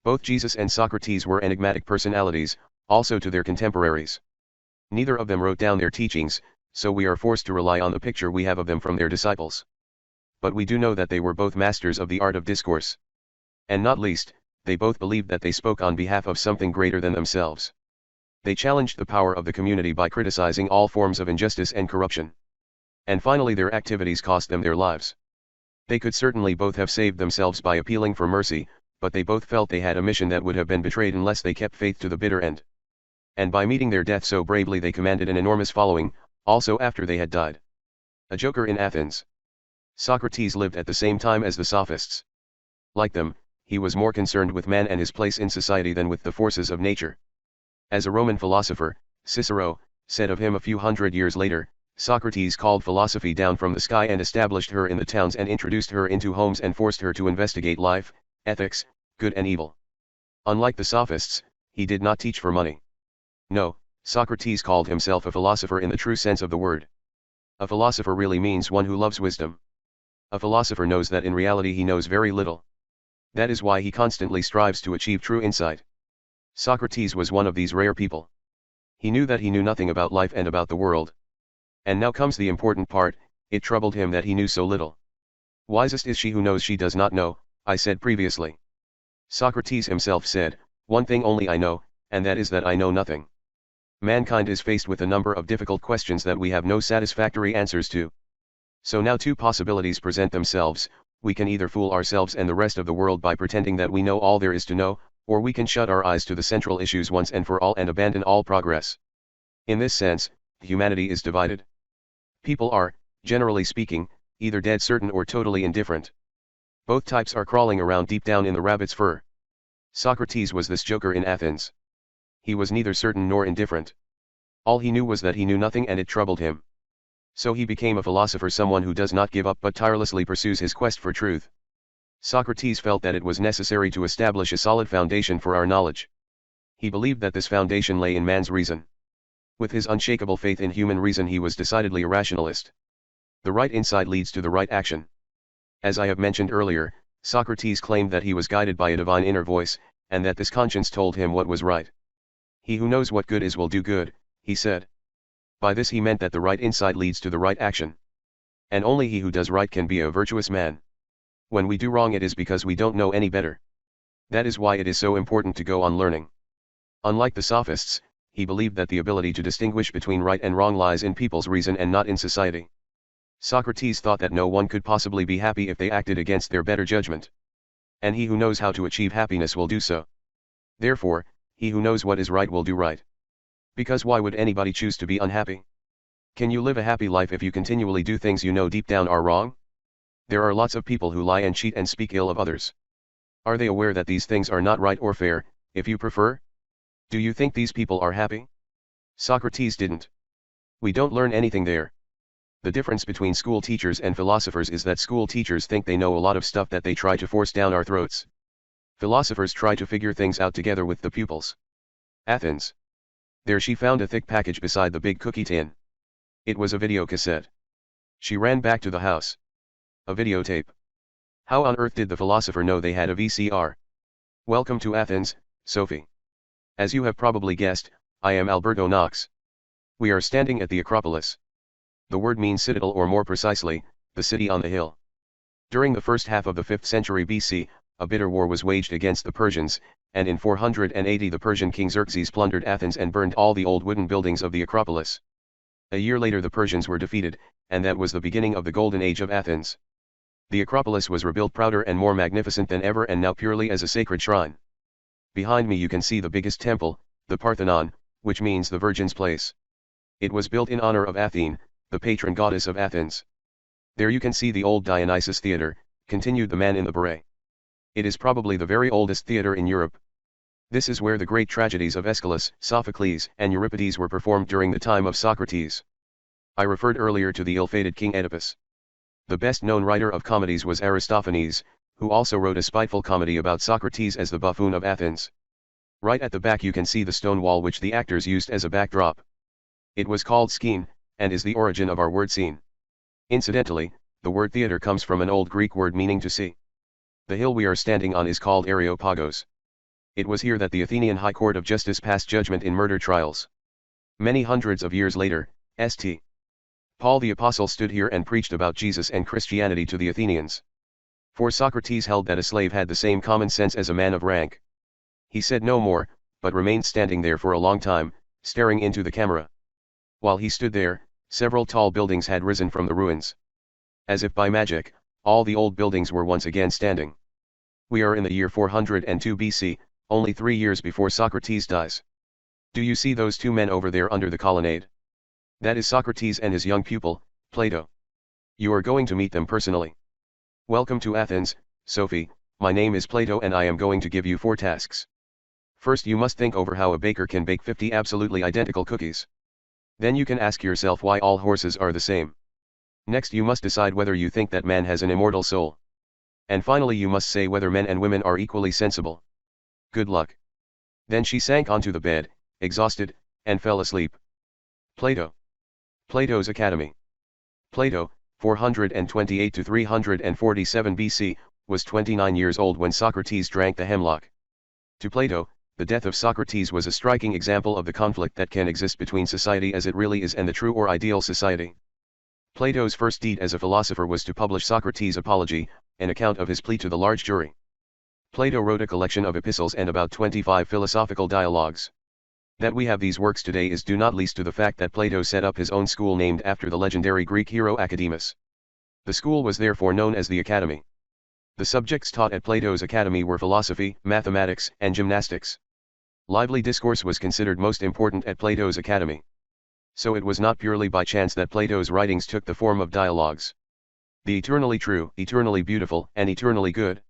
Speaker 1: Both Jesus and Socrates were enigmatic personalities, also to their contemporaries. Neither of them wrote down their teachings, so we are forced to rely on the picture we have of them from their disciples. But we do know that they were both masters of the art of discourse. And not least, they both believed that they spoke on behalf of something greater than themselves. They challenged the power of the community by criticizing all forms of injustice and corruption. And finally, their activities cost them their lives. They could certainly both have saved themselves by appealing for mercy, but they both felt they had a mission that would have been betrayed unless they kept faith to the bitter end. And by meeting their death so bravely, they commanded an enormous following, also after they had died. A joker in Athens. Socrates lived at the same time as the Sophists. Like them, he was more concerned with man and his place in society than with the forces of nature. As a Roman philosopher, Cicero said of him a few hundred years later, Socrates called philosophy down from the sky and established her in the towns and introduced her into homes and forced her to investigate life, ethics, good and evil. Unlike the Sophists, he did not teach for money. No, Socrates called himself a philosopher in the true sense of the word. A philosopher really means one who loves wisdom. A philosopher knows that in reality he knows very little. That is why he constantly strives to achieve true insight. Socrates was one of these rare people. He knew that he knew nothing about life and about the world. And now comes the important part, it troubled him that he knew so little. Wisest is she who knows she does not know, I said previously. Socrates himself said, one thing only I know, and that is that I know nothing. Mankind is faced with a number of difficult questions that we have no satisfactory answers to. So now two possibilities present themselves: we can either fool ourselves and the rest of the world by pretending that we know all there is to know, or we can shut our eyes to the central issues once and for all and abandon all progress. In this sense, humanity is divided. People are, generally speaking, either dead certain or totally indifferent. Both types are crawling around deep down in the rabbit's fur. Socrates was this joker in Athens. He was neither certain nor indifferent. All he knew was that he knew nothing, and it troubled him. So he became a philosopher, someone who does not give up but tirelessly pursues his quest for truth. Socrates felt that it was necessary to establish a solid foundation for our knowledge. He believed that this foundation lay in man's reason. With his unshakable faith in human reason, he was decidedly a rationalist. The right insight leads to the right action. As I have mentioned earlier, Socrates claimed that he was guided by a divine inner voice, and that this conscience told him what was right. He who knows what good is will do good, he said. By this he meant that the right insight leads to the right action. And only he who does right can be a virtuous man. When we do wrong, it is because we don't know any better. That is why it is so important to go on learning. Unlike the Sophists, he believed that the ability to distinguish between right and wrong lies in people's reason and not in society. Socrates thought that no one could possibly be happy if they acted against their better judgment. And he who knows how to achieve happiness will do so. Therefore, he who knows what is right will do right. Because why would anybody choose to be unhappy? Can you live a happy life if you continually do things you know deep down are wrong? There are lots of people who lie and cheat and speak ill of others. Are they aware that these things are not right or fair, if you prefer? Do you think these people are happy? Socrates didn't. We don't learn anything there. The difference between school teachers and philosophers is that school teachers think they know a lot of stuff that they try to force down our throats. Philosophers try to figure things out together with the pupils. Athens. There she found a thick package beside the big cookie tin. It was a video cassette. She ran back to the house. A videotape. How on earth did the philosopher know they had a VCR? Welcome to Athens, Sophie. As you have probably guessed, I am Alberto Knox. We are standing at the Acropolis. The word means citadel, or more precisely, the city on the hill. During the first half of the 5th century BC, a bitter war was waged against the Persians, and in 480 the Persian king Xerxes plundered Athens and burned all the old wooden buildings of the Acropolis. A year later the Persians were defeated, and that was the beginning of the golden age of Athens. The Acropolis was rebuilt prouder and more magnificent than ever, and now purely as a sacred shrine. Behind me you can see the biggest temple, the Parthenon, which means the Virgin's place. It was built in honor of Athene, the patron goddess of Athens. There you can see the old Dionysus Theatre, continued the man in the beret. It is probably the very oldest theatre in Europe. This is where the great tragedies of Aeschylus, Sophocles, and Euripides were performed during the time of Socrates. I referred earlier to the ill-fated King Oedipus. The best-known writer of comedies was Aristophanes, who also wrote a spiteful comedy about Socrates as the buffoon of Athens. Right at the back you can see the stone wall which the actors used as a backdrop. It was called skene, and is the origin of our word scene. Incidentally, the word theatre comes from an old Greek word meaning to see. The hill we are standing on is called Areopagos. It was here that the Athenian High Court of Justice passed judgment in murder trials. Many hundreds of years later, St. Paul the Apostle stood here and preached about Jesus and Christianity to the Athenians. For Socrates held that a slave had the same common sense as a man of rank. He said no more, but remained standing there for a long time, staring into the camera. While he stood there, several tall buildings had risen from the ruins. As if by magic, all the old buildings were once again standing. We are in the year 402 BC, only 3 years before Socrates dies. Do you see those two men over there under the colonnade? That is Socrates and his young pupil, Plato. You are going to meet them personally. Welcome to Athens, Sophie. My name is Plato and I am going to give you 4 tasks. First, you must think over how a baker can bake 50 absolutely identical cookies. Then you can ask yourself why all horses are the same. Next, you must decide whether you think that man has an immortal soul. And finally, you must say whether men and women are equally sensible. Good luck. Then she sank onto the bed, exhausted, and fell asleep. Plato. Plato's Academy. Plato, 428 to 347 BC, was 29 years old when Socrates drank the hemlock. To Plato, the death of Socrates was a striking example of the conflict that can exist between society as it really is and the true or ideal society. Plato's first deed as a philosopher was to publish Socrates' Apology, an account of his plea to the large jury. Plato wrote a collection of epistles and about 25 philosophical dialogues. That we have these works today is due not least to the fact that Plato set up his own school named after the legendary Greek hero Academus. The school was therefore known as the Academy. The subjects taught at Plato's Academy were philosophy, mathematics, and gymnastics. Lively discourse was considered most important at Plato's Academy. So it was not purely by chance that Plato's writings took the form of dialogues. The eternally true, eternally beautiful, and eternally good.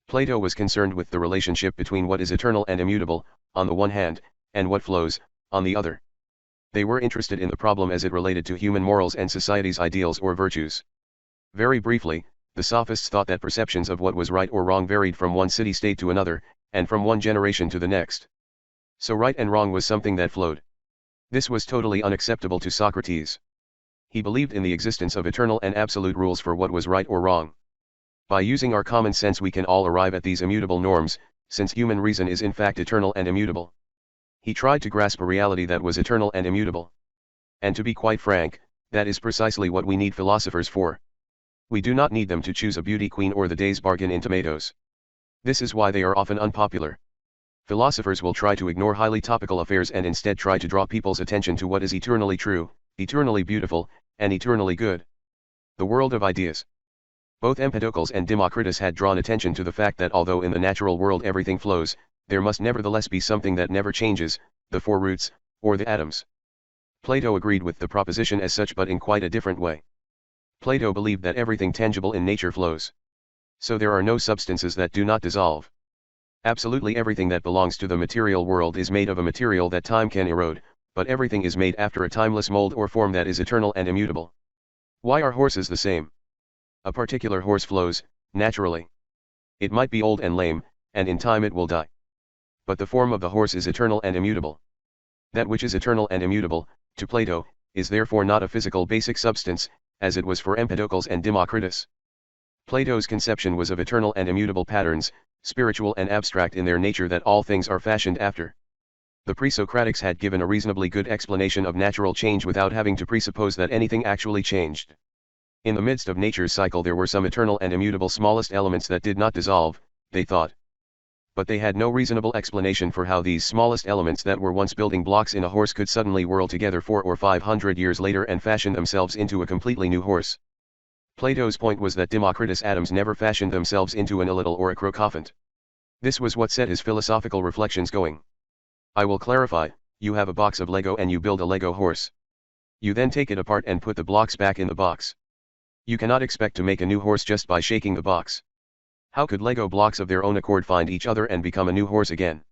Speaker 1: Plato was concerned with the relationship between what is eternal and immutable, on the one hand, and what flows, on the other. They were interested in the problem as it related to human morals and society's ideals or virtues. Very briefly, the sophists thought that perceptions of what was right or wrong varied from one city-state to another, and from one generation to the next. So right and wrong was something that flowed. This was totally unacceptable to Socrates. He believed in the existence of eternal and absolute rules for what was right or wrong. By using our common sense we can all arrive at these immutable norms, since human reason is in fact eternal and immutable. He tried to grasp a reality that was eternal and immutable. And to be quite frank, that is precisely what we need philosophers for. We do not need them to choose a beauty queen or the day's bargain in tomatoes. This is why they are often unpopular. Philosophers will try to ignore highly topical affairs and instead try to draw people's attention to what is eternally true, eternally beautiful, and eternally good. The world of ideas. Both Empedocles and Democritus had drawn attention to the fact that although in the natural world everything flows, there must nevertheless be something that never changes, the 4 roots, or the atoms. Plato agreed with the proposition as such but in quite a different way. Plato believed that everything tangible in nature flows. So there are no substances that do not dissolve. Absolutely everything that belongs to the material world is made of a material that time can erode, but everything is made after a timeless mold or form that is eternal and immutable. Why are horses the same? A particular horse flows, naturally. It might be old and lame, and in time it will die. But the form of the horse is eternal and immutable. That which is eternal and immutable, to Plato, is therefore not a physical basic substance, as it was for Empedocles and Democritus. Plato's conception was of eternal and immutable patterns, spiritual and abstract in their nature that all things are fashioned after. The pre-Socratics had given a reasonably good explanation of natural change without having to presuppose that anything actually changed. In the midst of nature's cycle there were some eternal and immutable smallest elements that did not dissolve, they thought. But they had no reasonable explanation for how these smallest elements that were once building blocks in a horse could suddenly whirl together 400 or 500 years later and fashion themselves into a completely new horse. Plato's point was that Democritus' atoms never fashioned themselves into an illittle or a crocophant. This was what set his philosophical reflections going. I will clarify, you have a box of Lego and you build a Lego horse. You then take it apart and put the blocks back in the box. You cannot expect to make a new horse just by shaking the box. How could Lego blocks of their own accord find each other and become a new horse again?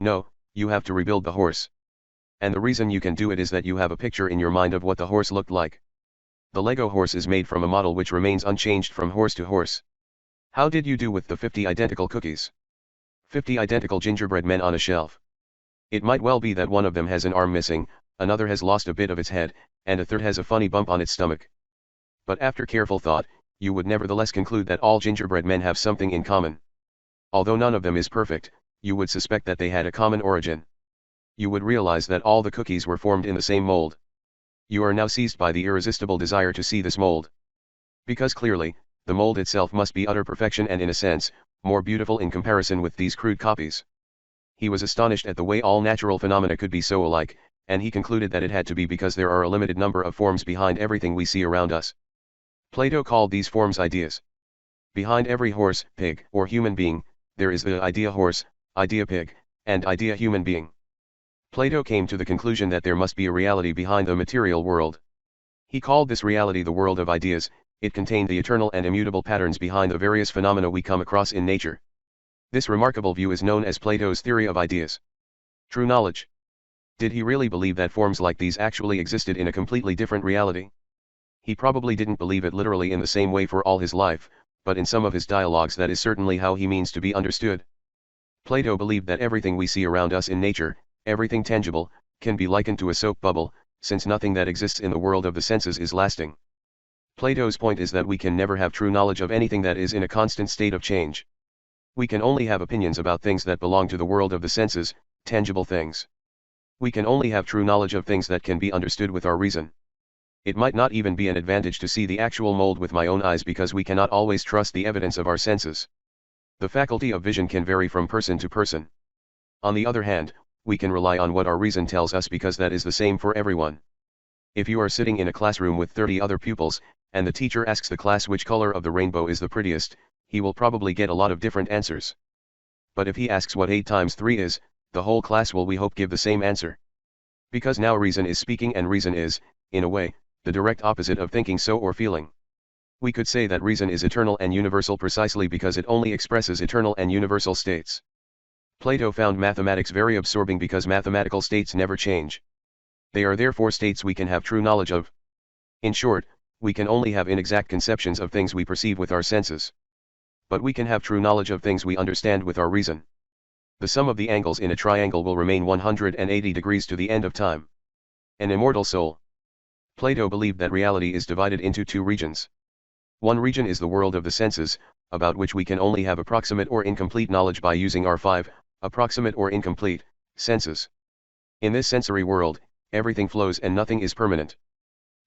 Speaker 1: No, you have to rebuild the horse. And the reason you can do it is that you have a picture in your mind of what the horse looked like. The Lego horse is made from a model which remains unchanged from horse to horse. How did you do with the 50 identical cookies? 50 identical gingerbread men on a shelf. It might well be that one of them has an arm missing, another has lost a bit of its head, and a third has a funny bump on its stomach. But after careful thought, you would nevertheless conclude that all gingerbread men have something in common. Although none of them is perfect, you would suspect that they had a common origin. You would realize that all the cookies were formed in the same mold. You are now seized by the irresistible desire to see this mold. Because clearly, the mold itself must be utter perfection and in a sense, more beautiful in comparison with these crude copies. He was astonished at the way all natural phenomena could be so alike, and he concluded that it had to be because there are a limited number of forms behind everything we see around us. Plato called these forms ideas. Behind every horse, pig, or human being, there is the idea horse, idea pig, and idea human being. Plato came to the conclusion that there must be a reality behind the material world. He called this reality the world of ideas. It contained the eternal and immutable patterns behind the various phenomena we come across in nature. This remarkable view is known as Plato's theory of ideas. True knowledge. Did he really believe that forms like these actually existed in a completely different reality? He probably didn't believe it literally in the same way for all his life, but in some of his dialogues that is certainly how he means to be understood. Plato believed that everything we see around us in nature, everything tangible, can be likened to a soap bubble, since nothing that exists in the world of the senses is lasting. Plato's point is that we can never have true knowledge of anything that is in a constant state of change. We can only have opinions about things that belong to the world of the senses, tangible things. We can only have true knowledge of things that can be understood with our reason. It might not even be an advantage to see the actual mold with my own eyes because we cannot always trust the evidence of our senses. The faculty of vision can vary from person to person. On the other hand, we can rely on what our reason tells us because that is the same for everyone. If you are sitting in a classroom with 30 other pupils, and the teacher asks the class which color of the rainbow is the prettiest, he will probably get a lot of different answers. But if he asks what 8 times 3 is, the whole class will, we hope, give the same answer. Because now reason is speaking, and reason is, in a way, the direct opposite of thinking so or feeling. We could say that reason is eternal and universal precisely because it only expresses eternal and universal states. Plato found mathematics very absorbing because mathematical states never change. They are therefore states we can have true knowledge of. In short, we can only have inexact conceptions of things we perceive with our senses. But we can have true knowledge of things we understand with our reason. The sum of the angles in a triangle will remain 180 degrees to the end of time. An immortal soul. Plato believed that reality is divided into 2 regions. One region is the world of the senses, about which we can only have approximate or incomplete knowledge by using our 5, approximate or incomplete, senses. In this sensory world, everything flows and nothing is permanent.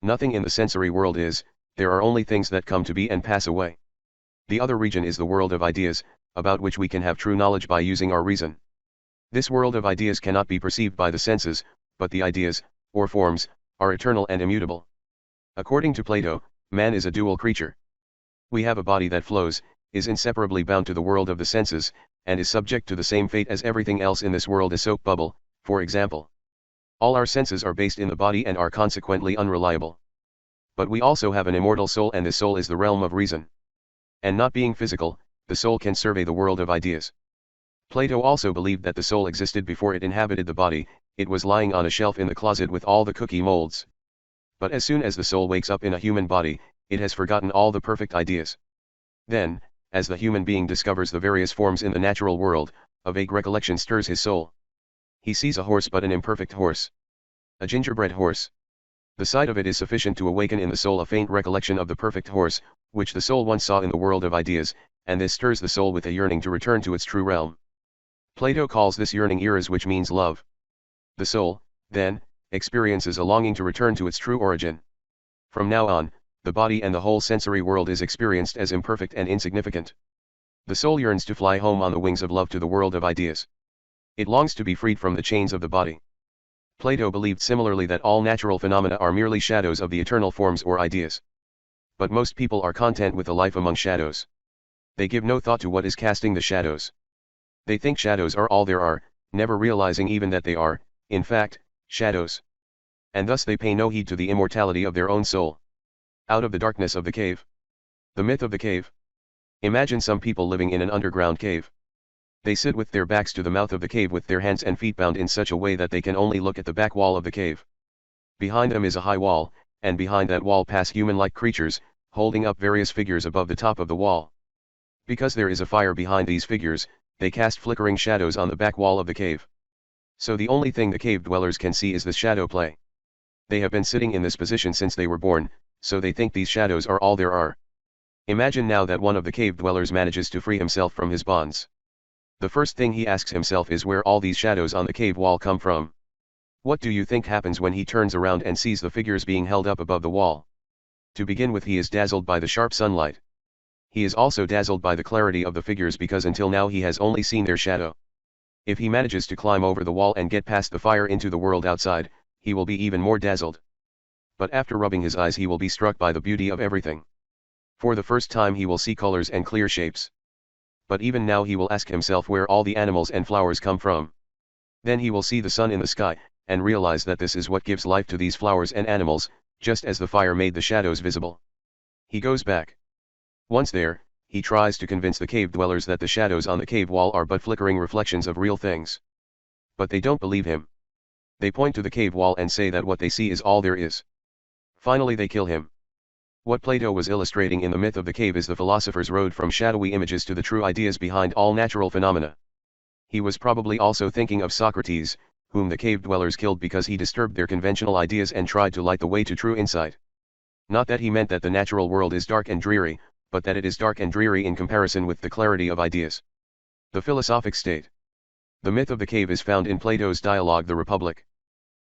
Speaker 1: Nothing in the sensory world is, there are only things that come to be and pass away. The other region is the world of ideas, about which we can have true knowledge by using our reason. This world of ideas cannot be perceived by the senses, but the ideas, or forms, are eternal and immutable. According to Plato, man is a dual creature. We have a body that flows, is inseparably bound to the world of the senses, and is subject to the same fate as everything else in this world, a soap bubble, for example. All our senses are based in the body and are consequently unreliable. But we also have an immortal soul, and this soul is the realm of reason. And not being physical, the soul can survey the world of ideas. Plato also believed that the soul existed before it inhabited the body. It was lying on a shelf in the closet with all the cookie molds. But as soon as the soul wakes up in a human body, it has forgotten all the perfect ideas. Then, as the human being discovers the various forms in the natural world, a vague recollection stirs his soul. He sees a horse, but an imperfect horse. A gingerbread horse. The sight of it is sufficient to awaken in the soul a faint recollection of the perfect horse, which the soul once saw in the world of ideas, and this stirs the soul with a yearning to return to its true realm. Plato calls this yearning eros, which means love. The soul, then, experiences a longing to return to its true origin. From now on, the body and the whole sensory world is experienced as imperfect and insignificant. The soul yearns to fly home on the wings of love to the world of ideas. It longs to be freed from the chains of the body. Plato believed similarly that all natural phenomena are merely shadows of the eternal forms or ideas. But most people are content with a life among shadows. They give no thought to what is casting the shadows. They think shadows are all there are, never realizing even that they are, in fact, shadows. And thus they pay no heed to the immortality of their own soul. Out of the darkness of the cave. The myth of the cave. Imagine some people living in an underground cave. They sit with their backs to the mouth of the cave with their hands and feet bound in such a way that they can only look at the back wall of the cave. Behind them is a high wall, and behind that wall pass human-like creatures, holding up various figures above the top of the wall. Because there is a fire behind these figures, they cast flickering shadows on the back wall of the cave. So the only thing the cave dwellers can see is the shadow play. They have been sitting in this position since they were born, so they think these shadows are all there are. Imagine now that one of the cave dwellers manages to free himself from his bonds. The first thing he asks himself is where all these shadows on the cave wall come from. What do you think happens when he turns around and sees the figures being held up above the wall? To begin with, he is dazzled by the sharp sunlight. He is also dazzled by the clarity of the figures because until now he has only seen their shadow. If he manages to climb over the wall and get past the fire into the world outside, he will be even more dazzled. But after rubbing his eyes he will be struck by the beauty of everything. For the first time he will see colors and clear shapes. But even now he will ask himself where all the animals and flowers come from. Then he will see the sun in the sky, and realize that this is what gives life to these flowers and animals, just as the fire made the shadows visible. He goes back. Once there, he tries to convince the cave dwellers that the shadows on the cave wall are but flickering reflections of real things. But they don't believe him. They point to the cave wall and say that what they see is all there is. Finally they kill him. What Plato was illustrating in the myth of the cave is the philosopher's road from shadowy images to the true ideas behind all natural phenomena. He was probably also thinking of Socrates, whom the cave dwellers killed because he disturbed their conventional ideas and tried to light the way to true insight. Not that he meant that the natural world is dark and dreary, but that it is dark and dreary in comparison with the clarity of ideas. The philosophic state. The myth of the cave is found in Plato's dialogue The Republic.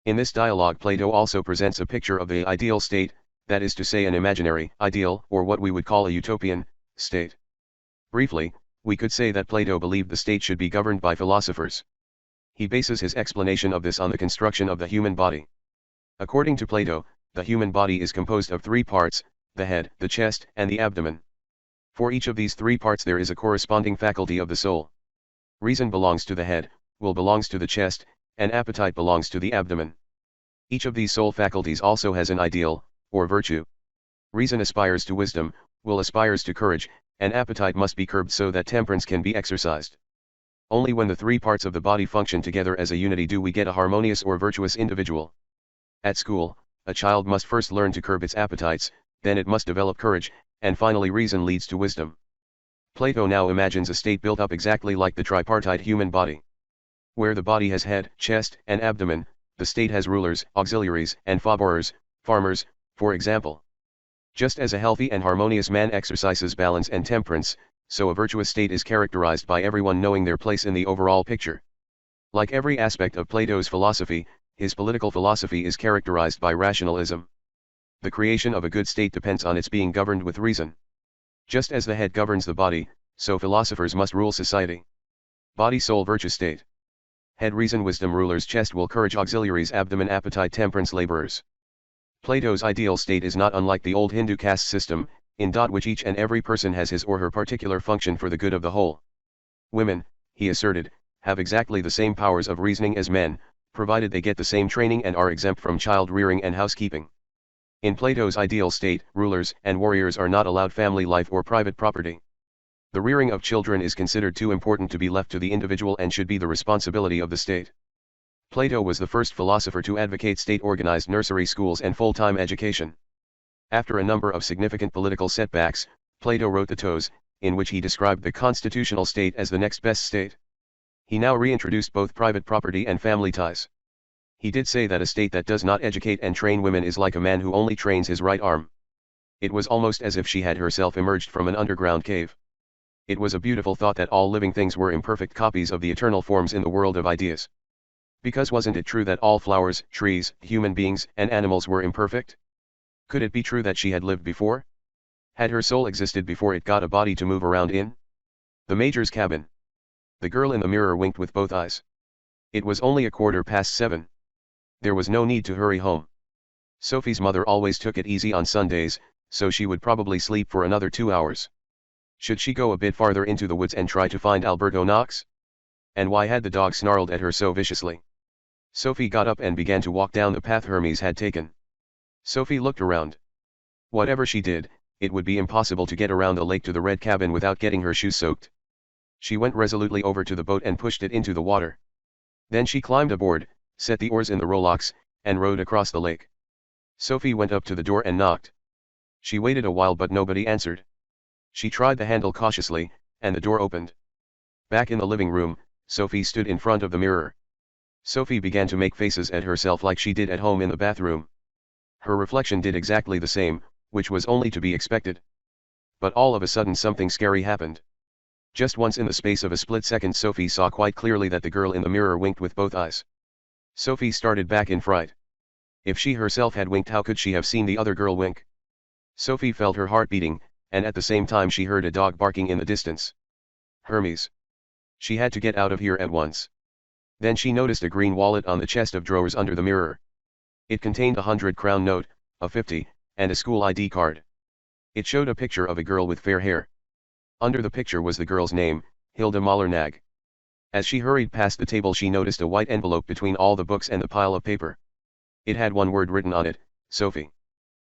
Speaker 1: In this dialogue Plato also presents a picture of the ideal state, that is to say an imaginary, ideal, or what we would call a utopian, state. Briefly, we could say that Plato believed the state should be governed by philosophers. He bases his explanation of this on the construction of the human body. According to Plato, the human body is composed of three parts, the head, the chest, and the abdomen. For each of these three parts there is a corresponding faculty of the soul. Reason belongs to the head, will belongs to the chest, and appetite belongs to the abdomen. Each of these soul faculties also has an ideal, or virtue. Reason aspires to wisdom, will aspires to courage, and appetite must be curbed so that temperance can be exercised. Only when the three parts of the body function together as a unity do we get a harmonious or virtuous individual. At school, a child must first learn to curb its appetites, then it must develop courage, and finally reason leads to wisdom. Plato now imagines a state built up exactly like the tripartite human body. Where the body has head, chest, and abdomen, the state has rulers, auxiliaries, and favorers, farmers, for example. Just as a healthy and harmonious man exercises balance and temperance, so a virtuous state is characterized by everyone knowing their place in the overall picture. Like every aspect of Plato's philosophy, his political philosophy is characterized by rationalism. The creation of a good state depends on its being governed with reason. Just as the head governs the body, so philosophers must rule society. Body, soul, virtue, state. Head, reason, wisdom, rulers, chest, will, courage, auxiliaries, abdomen, appetite, temperance, laborers. Plato's ideal state is not unlike the old Hindu caste system, in which each and every person has his or her particular function for the good of the whole. Women, he asserted, have exactly the same powers of reasoning as men, provided they get the same training and are exempt from child rearing and housekeeping. In Plato's ideal state, rulers and warriors are not allowed family life or private property. The rearing of children is considered too important to be left to the individual and should be the responsibility of the state. Plato was the first philosopher to advocate state-organized nursery schools and full-time education. After a number of significant political setbacks, Plato wrote the Tos, in which he described the constitutional state as the next best state. He now reintroduced both private property and family ties. He did say that a state that does not educate and train women is like a man who only trains his right arm. It was almost as if she had herself emerged from an underground cave. It was a beautiful thought that all living things were imperfect copies of the eternal forms in the world of ideas. Because wasn't it true that all flowers, trees, human beings, and animals were imperfect? Could it be true that she had lived before? Had her soul existed before it got a body to move around in? The Major's cabin. The girl in the mirror winked with both eyes. It was only 7:15. There was no need to hurry home. Sophie's mother always took it easy on Sundays, so she would probably sleep for another 2 hours. Should she go a bit farther into the woods and try to find Alberto Knox? And why had the dog snarled at her so viciously? Sophie got up and began to walk down the path Hermes had taken. Sophie looked around. Whatever she did, it would be impossible to get around the lake to the red cabin without getting her shoes soaked. She went resolutely over to the boat and pushed it into the water. Then she climbed aboard, set the oars in the rowlocks, and rowed across the lake. Sophie went up to the door and knocked. She waited a while but nobody answered. She tried the handle cautiously, and the door opened. Back in the living room, Sophie stood in front of the mirror. Sophie began to make faces at herself like she did at home in the bathroom. Her reflection did exactly the same, which was only to be expected. But all of a sudden something scary happened. Just once in the space of a split second Sophie saw quite clearly that the girl in the mirror winked with both eyes. Sophie started back in fright. If she herself had winked, how could she have seen the other girl wink? Sophie felt her heart beating, and at the same time she heard a dog barking in the distance. Hermes. She had to get out of here at once. Then she noticed a green wallet on the chest of drawers under the mirror. It contained a 100-crown note, a 50, and a school ID card. It showed a picture of a girl with fair hair. Under the picture was the girl's name, Hilda Mollernag. As she hurried past the table, she noticed a white envelope between all the books and the pile of paper. It had one word written on it, Sophie.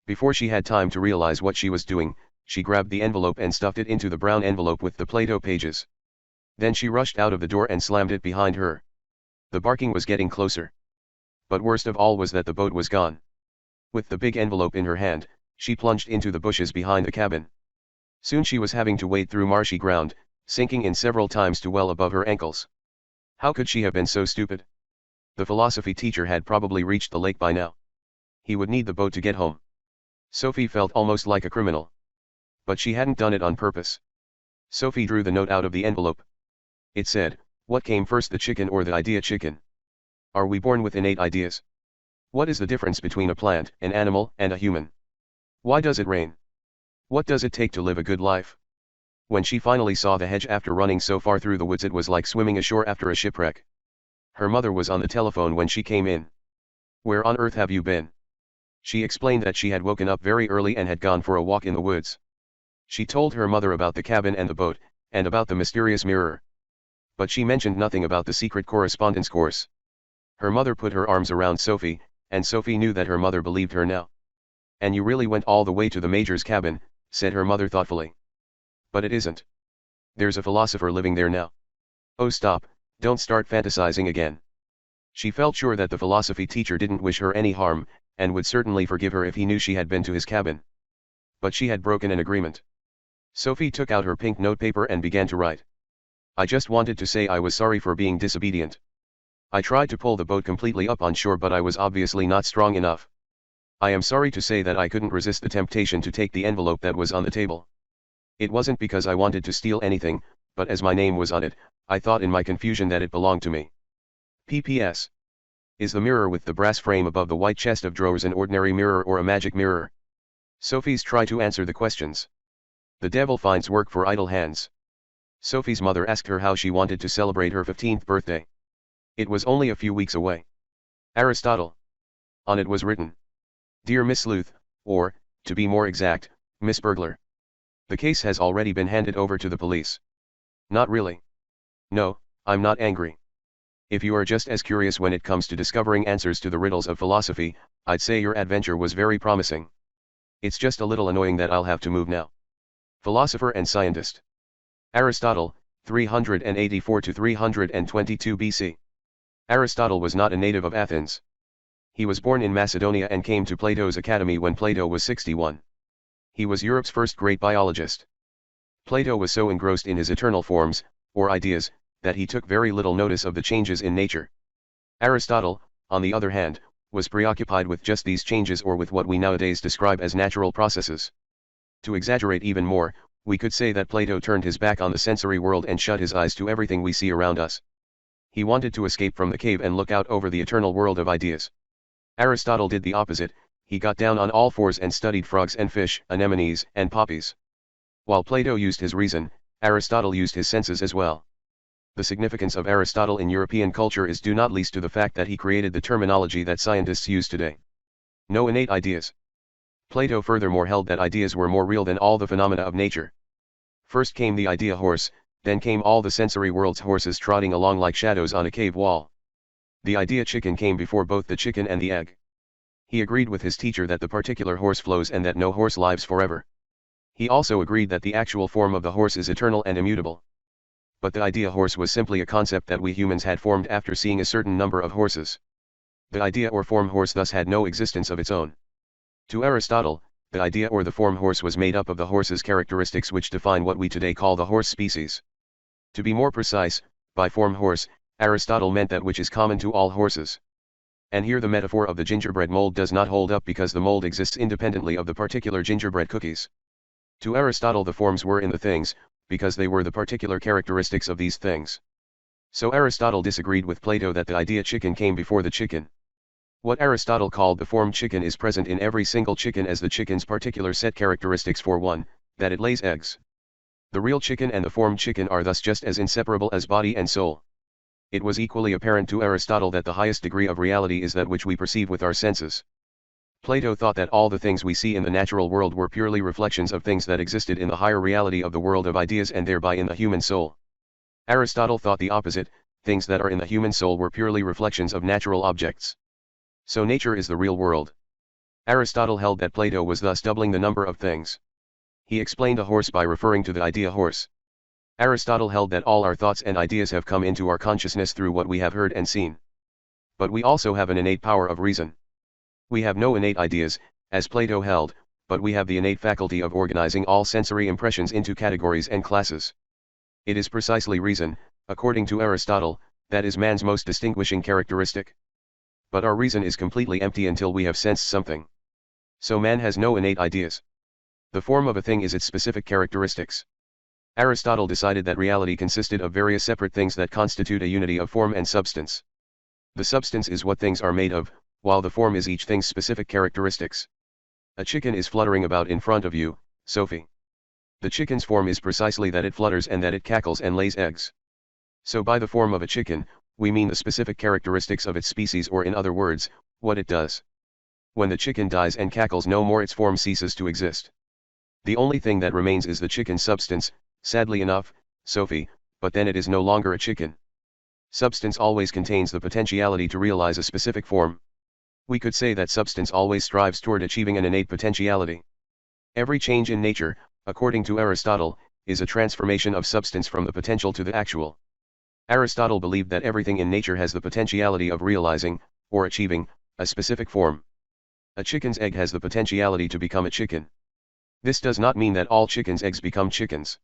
Speaker 1: Before she had time to realize what she was doing, she grabbed the envelope and stuffed it into the brown envelope with the Play-Doh pages. Then she rushed out of the door and slammed it behind her. The barking was getting closer. But worst of all was that the boat was gone. With the big envelope in her hand, she plunged into the bushes behind the cabin. Soon she was having to wade through marshy ground, sinking in several times to well above her ankles. How could she have been so stupid? The philosophy teacher had probably reached the lake by now. He would need the boat to get home. Sophie felt almost like a criminal. But she hadn't done it on purpose. Sophie drew the note out of the envelope. It said, "What came first, the chicken or the idea chicken? Are we born with innate ideas? What is the difference between a plant, an animal, and a human? Why does it rain? What does it take to live a good life?" When she finally saw the hedge after running so far through the woods, it was like swimming ashore after a shipwreck. Her mother was on the telephone when she came in. "Where on earth have you been?" She explained that she had woken up very early and had gone for a walk in the woods. She told her mother about the cabin and the boat, and about the mysterious mirror. But she mentioned nothing about the secret correspondence course. Her mother put her arms around Sophie, and Sophie knew that her mother believed her now. "And you really went all the way to the major's cabin," said her mother thoughtfully. "But it isn't. There's a philosopher living there now." "Oh, stop, don't start fantasizing again." She felt sure that the philosophy teacher didn't wish her any harm, and would certainly forgive her if he knew she had been to his cabin. But she had broken an agreement. Sophie took out her pink notepaper and began to write. "I just wanted to say I was sorry for being disobedient. I tried to pull the boat completely up on shore, but I was obviously not strong enough. I am sorry to say that I couldn't resist the temptation to take the envelope that was on the table. It wasn't because I wanted to steal anything, but as my name was on it, I thought in my confusion that it belonged to me. P.P.S. Is the mirror with the brass frame above the white chest of drawers an ordinary mirror or a magic mirror?" Sophie's try to answer the questions. "The devil finds work for idle hands." Sophie's mother asked her how she wanted to celebrate her 15th birthday. It was only a few weeks away. Aristotle. On it was written, "Dear Miss Sleuth, or, to be more exact, Miss Burglar. The case has already been handed over to the police." "Not really." "No, I'm not angry. If you are just as curious when it comes to discovering answers to the riddles of philosophy, I'd say your adventure was very promising. It's just a little annoying that I'll have to move now." Philosopher and scientist. Aristotle, 384 to 322 BC. Aristotle was not a native of Athens. He was born in Macedonia and came to Plato's academy when Plato was 61. He was Europe's first great biologist. Plato was so engrossed in his eternal forms, or ideas, that he took very little notice of the changes in nature. Aristotle, on the other hand, was preoccupied with just these changes, or with what we nowadays describe as natural processes. To exaggerate even more, we could say that Plato turned his back on the sensory world and shut his eyes to everything we see around us. He wanted to escape from the cave and look out over the eternal world of ideas. Aristotle did the opposite. He got down on all fours and studied frogs and fish, anemones and poppies. While Plato used his reason, Aristotle used his senses as well. The significance of Aristotle in European culture is due not least to the fact that he created the terminology that scientists use today. No innate ideas. Plato furthermore held that ideas were more real than all the phenomena of nature. First came the idea horse, then came all the sensory world's horses trotting along like shadows on a cave wall. The idea chicken came before both the chicken and the egg. He agreed with his teacher that the particular horse flows and that no horse lives forever. He also agreed that the actual form of the horse is eternal and immutable. But the idea horse was simply a concept that we humans had formed after seeing a certain number of horses. The idea or form horse thus had no existence of its own. To Aristotle, the idea or the form horse was made up of the horse's characteristics which define what we today call the horse species. To be more precise, by form horse, Aristotle meant that which is common to all horses. And here the metaphor of the gingerbread mold does not hold up, because the mold exists independently of the particular gingerbread cookies. To Aristotle the forms were in the things, because they were the particular characteristics of these things. So Aristotle disagreed with Plato that the idea chicken came before the chicken. What Aristotle called the form chicken is present in every single chicken as the chicken's particular set characteristics. For one, that it lays eggs. The real chicken and the formed chicken are thus just as inseparable as body and soul. It was equally apparent to Aristotle that the highest degree of reality is that which we perceive with our senses. Plato thought that all the things we see in the natural world were purely reflections of things that existed in the higher reality of the world of ideas and thereby in the human soul. Aristotle thought the opposite, things that are in the human soul were purely reflections of natural objects. So nature is the real world. Aristotle held that Plato was thus doubling the number of things. He explained a horse by referring to the idea horse. Aristotle held that all our thoughts and ideas have come into our consciousness through what we have heard and seen. But we also have an innate power of reason. We have no innate ideas, as Plato held, but we have the innate faculty of organizing all sensory impressions into categories and classes. It is precisely reason, according to Aristotle, that is man's most distinguishing characteristic. But our reason is completely empty until we have sensed something. So man has no innate ideas. The form of a thing is its specific characteristics. Aristotle decided that reality consisted of various separate things that constitute a unity of form and substance. The substance is what things are made of, while the form is each thing's specific characteristics. A chicken is fluttering about in front of you, Sophie. The chicken's form is precisely that it flutters and that it cackles and lays eggs. So by the form of a chicken, we mean the specific characteristics of its species, or in other words, what it does. When the chicken dies and cackles no more, its form ceases to exist. The only thing that remains is the chicken's substance, sadly enough, Sophie, but then it is no longer a chicken. Substance always contains the potentiality to realize a specific form. We could say that substance always strives toward achieving an innate potentiality. Every change in nature, according to Aristotle, is a transformation of substance from the potential to the actual. Aristotle believed that everything in nature has the potentiality of realizing, or achieving, a specific form. A chicken's egg has the potentiality to become a chicken. This does not mean that all chickens' eggs become chickens.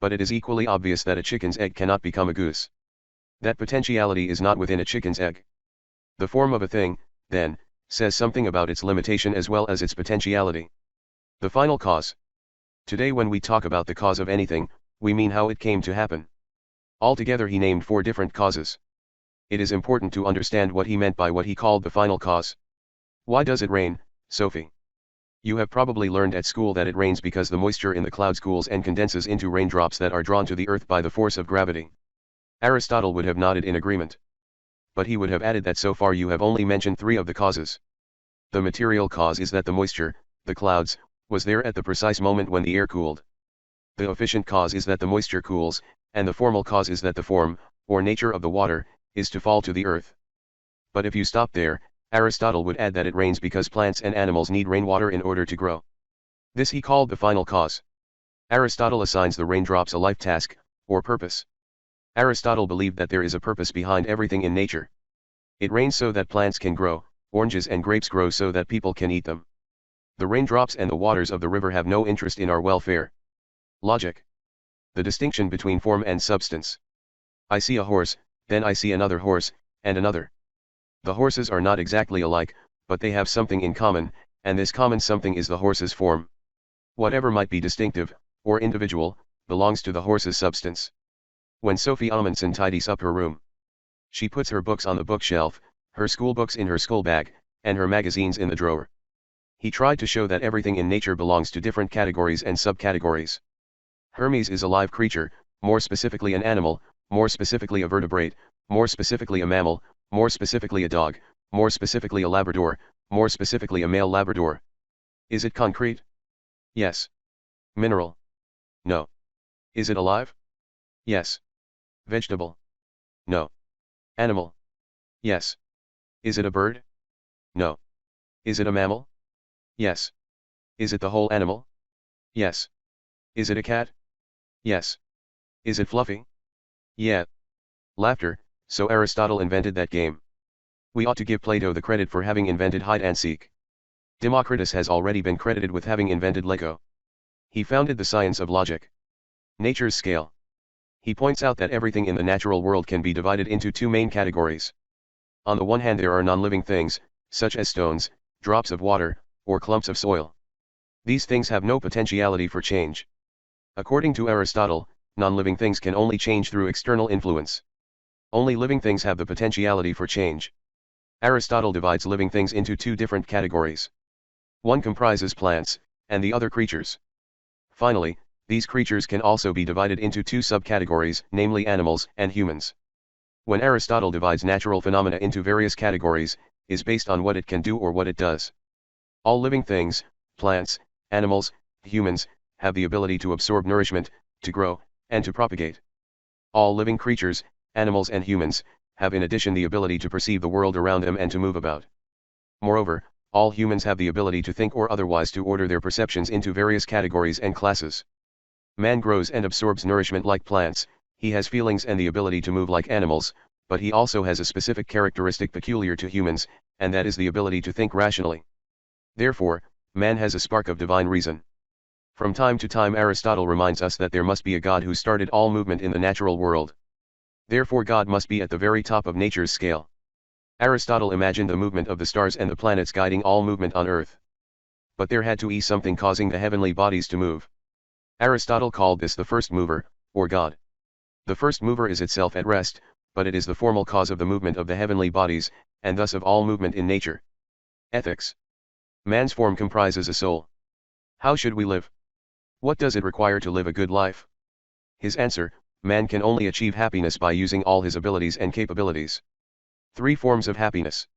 Speaker 1: But it is equally obvious that a chicken's egg cannot become a goose. That potentiality is not within a chicken's egg. The form of a thing, then, says something about its limitation as well as its potentiality. The final cause. Today when we talk about the cause of anything, we mean how it came to happen. Altogether he named 4 different causes. It is important to understand what he meant by what he called the final cause. Why does it rain, Sophie? You have probably learned at school that it rains because the moisture in the clouds cools and condenses into raindrops that are drawn to the earth by the force of gravity. Aristotle would have nodded in agreement. But he would have added that so far you have only mentioned 3 of the causes. The material cause is that the moisture, the clouds, was there at the precise moment when the air cooled. The efficient cause is that the moisture cools, and the formal cause is that the form, or nature of the water, is to fall to the earth. But if you stop there, Aristotle would add that it rains because plants and animals need rainwater in order to grow. This he called the final cause. Aristotle assigns the raindrops a life task, or purpose. Aristotle believed that there is a purpose behind everything in nature. It rains so that plants can grow, oranges and grapes grow so that people can eat them. The raindrops and the waters of the river have no interest in our welfare. Logic. The distinction between form and substance. I see a horse, then I see another horse, and another. The horses are not exactly alike, but they have something in common, and this common something is the horse's form. Whatever might be distinctive, or individual, belongs to the horse's substance. When Sophie Amundsen tidies up her room, she puts her books on the bookshelf, her school books in her school bag, and her magazines in the drawer. He tried to show that everything in nature belongs to different categories and subcategories. Hermes is a live creature, more specifically an animal, more specifically a vertebrate, more specifically a mammal, more specifically a dog, more specifically a Labrador, more specifically a male Labrador. Is it concrete? Yes. Mineral? No. Is it alive? Yes. Vegetable? No. Animal? Yes. Is it a bird? No. Is it a mammal? Yes. Is it the whole animal? Yes. Is it a cat? Yes. Is it fluffy? Yeah. Laughter. So Aristotle invented that game. We ought to give Plato the credit for having invented hide and seek. Democritus has already been credited with having invented Lego. He founded the science of logic. Nature's scale. He points out that everything in the natural world can be divided into 2 main categories. On the one hand there are non-living things, such as stones, drops of water, or clumps of soil. These things have no potentiality for change. According to Aristotle, non-living things can only change through external influence. Only living things have the potentiality for change. Aristotle divides living things into two different categories. One comprises plants, and the other creatures. Finally, these creatures can also be divided into two subcategories, namely animals and humans. When Aristotle divides natural phenomena into various categories, is based on what it can do or what it does. All living things, plants, animals, humans, have the ability to absorb nourishment, to grow, and to propagate. All living creatures, animals and humans, have in addition the ability to perceive the world around them and to move about. Moreover, all humans have the ability to think or otherwise to order their perceptions into various categories and classes. Man grows and absorbs nourishment like plants, he has feelings and the ability to move like animals, but he also has a specific characteristic peculiar to humans, and that is the ability to think rationally. Therefore, man has a spark of divine reason. From time to time Aristotle reminds us that there must be a God who started all movement in the natural world. Therefore God must be at the very top of nature's scale. Aristotle imagined the movement of the stars and the planets guiding all movement on earth. But there had to be something causing the heavenly bodies to move. Aristotle called this the first mover, or God. The first mover is itself at rest, but it is the formal cause of the movement of the heavenly bodies, and thus of all movement in nature. Ethics. Man's form comprises a soul. How should we live? What does it require to live a good life? His answer: man can only achieve happiness by using all his abilities and capabilities. 3 forms of happiness.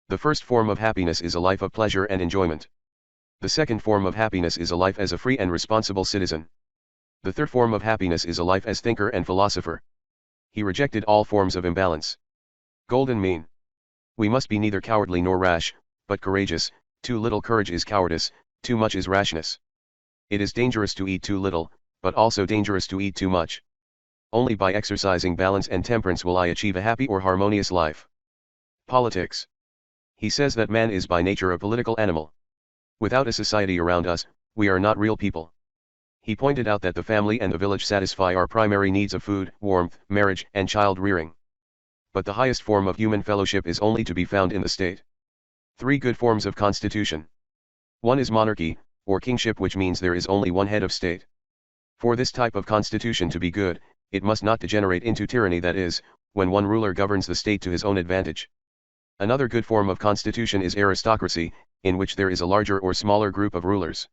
Speaker 1: The first form of happiness is a life of pleasure and enjoyment. The second form of happiness is a life as a free and responsible citizen. The third form of happiness is a life as thinker and philosopher. He rejected all forms of imbalance. Golden mean. We must be neither cowardly nor rash, but courageous. Too little courage is cowardice, too much is rashness. It is dangerous to eat too little, but also dangerous to eat too much. Only by exercising balance and temperance will I achieve a happy or harmonious life. Politics. He says that man is by nature a political animal. Without a society around us, we are not real people. He pointed out that the family and the village satisfy our primary needs of food, warmth, marriage, and child rearing. But the highest form of human fellowship is only to be found in the state. 3 good forms of constitution. 1 is monarchy, or kingship, which means there is only one head of state. For this type of constitution to be good, it must not degenerate into tyranny, that is, when one ruler governs the state to his own advantage. Another good form of constitution is aristocracy, in which there is a larger or smaller group of rulers.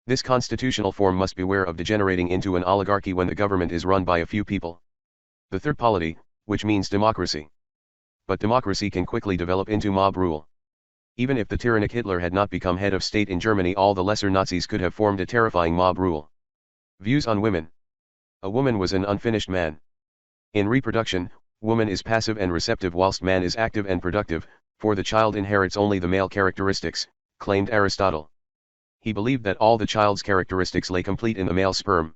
Speaker 1: This constitutional form must beware of degenerating into an oligarchy when the government is run by a few people. The third polity, which means democracy. But democracy can quickly develop into mob rule. Even if the tyrannic Hitler had not become head of state in Germany, all the lesser Nazis could have formed a terrifying mob rule. Views on women. A woman was an unfinished man. In reproduction, woman is passive and receptive whilst man is active and productive, for the child inherits only the male characteristics, claimed Aristotle. He believed that all the child's characteristics lay complete in the male sperm.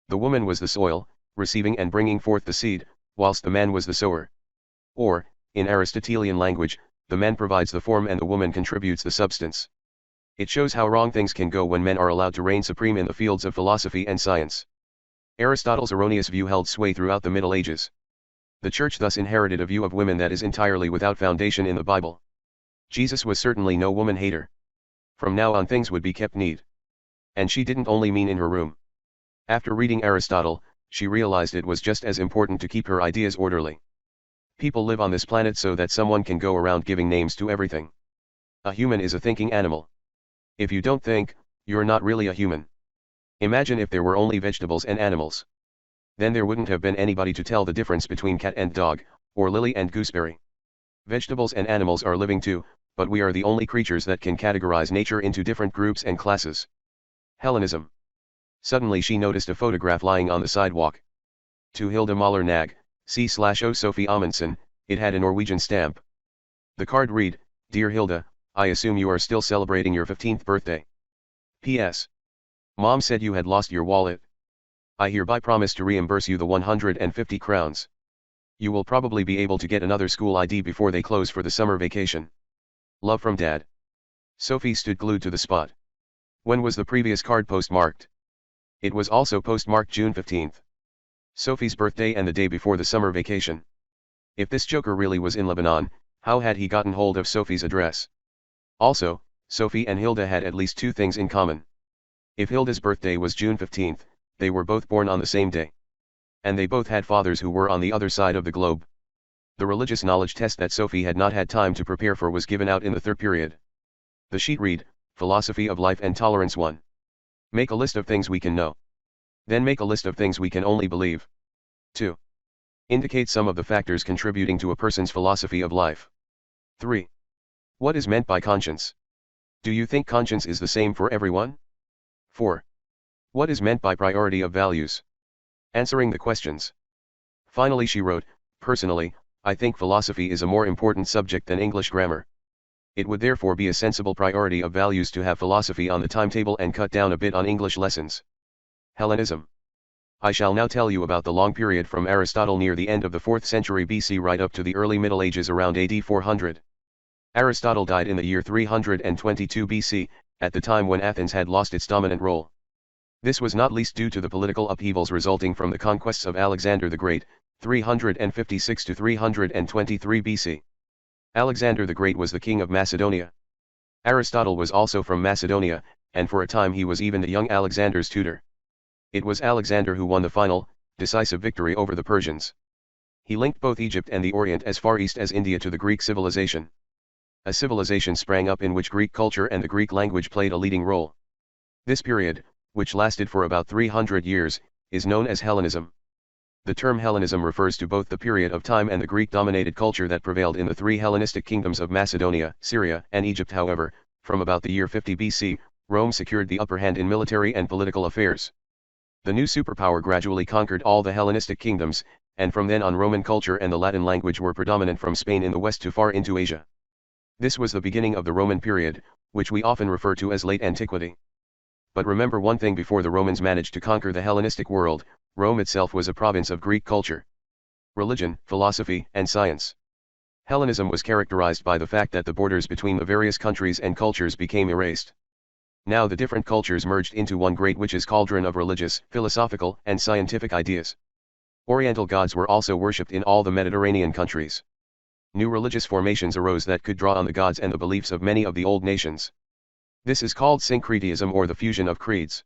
Speaker 1: The woman was the soil, receiving and bringing forth the seed, whilst the man was the sower. Or, in Aristotelian language, the man provides the form and the woman contributes the substance. It shows how wrong things can go when men are allowed to reign supreme in the fields of philosophy and science. Aristotle's erroneous view held sway throughout the Middle Ages. The Church thus inherited a view of women that is entirely without foundation in the Bible. Jesus was certainly no woman-hater. From now on things would be kept neat. And she didn't only mean in her room. After reading Aristotle, she realized it was just as important to keep her ideas orderly. People live on this planet so that someone can go around giving names to everything. A human is a thinking animal. If you don't think, you're not really a human. Imagine if there were only vegetables and animals. Then there wouldn't have been anybody to tell the difference between cat and dog, or lily and gooseberry. Vegetables and animals are living too, but we are the only creatures that can categorize nature into different groups and classes. Hellenism. Suddenly she noticed a photograph lying on the sidewalk. To Hilda Mahler Nag, C/O Sophie Amundsen, it had a Norwegian stamp. The card read, "Dear Hilda, I assume you are still celebrating your 15th birthday. P.S. Mom said you had lost your wallet. I hereby promise to reimburse you the 150 crowns. You will probably be able to get another school ID before they close for the summer vacation. Love from Dad." Sophie stood glued to the spot. When was the previous card postmarked? It was also postmarked June 15th. Sophie's birthday and the day before the summer vacation. If this joker really was in Lebanon, how had he gotten hold of Sophie's address? Also, Sophie and Hilda had at least 2 things in common. If Hilda's birthday was June 15th, they were both born on the same day. And they both had fathers who were on the other side of the globe. The religious knowledge test that Sophie had not had time to prepare for was given out in the third period. The sheet read, Philosophy of Life and Tolerance 1. Make a list of things we can know. Then make a list of things we can only believe. 2. Indicate some of the factors contributing to a person's philosophy of life. 3. What is meant by conscience? Do you think conscience is the same for everyone? 4. What is meant by priority of values? Answering the questions. Finally she wrote, Personally, I think philosophy is a more important subject than English grammar. It would therefore be a sensible priority of values to have philosophy on the timetable and cut down a bit on English lessons. Hellenism. I shall now tell you about the long period from Aristotle near the end of the 4th century BC right up to the early Middle Ages around AD 400. Aristotle died in the year 322 BC, at the time when Athens had lost its dominant role. This was not least due to the political upheavals resulting from the conquests of Alexander the Great, 356 to 323 BC. Alexander the Great was the king of Macedonia. Aristotle was also from Macedonia, and for a time he was even the young Alexander's tutor. It was Alexander who won the final, decisive victory over the Persians. He linked both Egypt and the Orient as far east as India to the Greek civilization. A civilization sprang up in which Greek culture and the Greek language played a leading role. This period, which lasted for about 300 years, is known as Hellenism. The term Hellenism refers to both the period of time and the Greek-dominated culture that prevailed in the three Hellenistic kingdoms of Macedonia, Syria, and Egypt. However, from about the year 50 BC, Rome secured the upper hand in military and political affairs. The new superpower gradually conquered all the Hellenistic kingdoms, and from then on Roman culture and the Latin language were predominant from Spain in the west to far into Asia. This was the beginning of the Roman period, which we often refer to as late antiquity. But remember one thing: before the Romans managed to conquer the Hellenistic world, Rome itself was a province of Greek culture, religion, philosophy, and science. Hellenism was characterized by the fact that the borders between the various countries and cultures became erased. Now the different cultures merged into one great witch's cauldron of religious, philosophical, and scientific ideas. Oriental gods were also worshipped in all the Mediterranean countries. New religious formations arose that could draw on the gods and the beliefs of many of the old nations. This is called syncretism, or the fusion of creeds.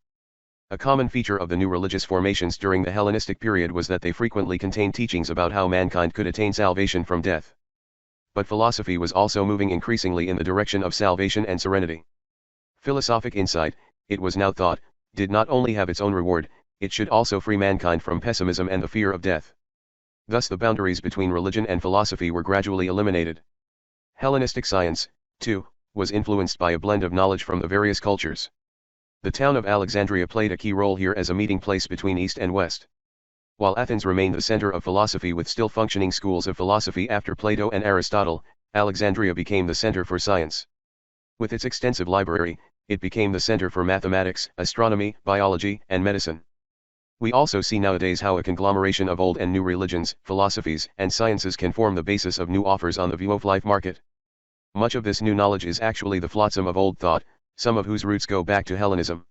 Speaker 1: A common feature of the new religious formations during the Hellenistic period was that they frequently contained teachings about how mankind could attain salvation from death. But philosophy was also moving increasingly in the direction of salvation and serenity. Philosophic insight, it was now thought, did not only have its own reward, it should also free mankind from pessimism and the fear of death. Thus the boundaries between religion and philosophy were gradually eliminated. Hellenistic science, too, was influenced by a blend of knowledge from the various cultures. The town of Alexandria played a key role here as a meeting place between East and West. While Athens remained the center of philosophy with still functioning schools of philosophy after Plato and Aristotle, Alexandria became the center for science. With its extensive library, it became the center for mathematics, astronomy, biology, and medicine. We also see nowadays how a conglomeration of old and new religions, philosophies, and sciences can form the basis of new offers on the view of life market. Much of this new knowledge is actually the flotsam of old thought, some of whose roots go back to Hellenism.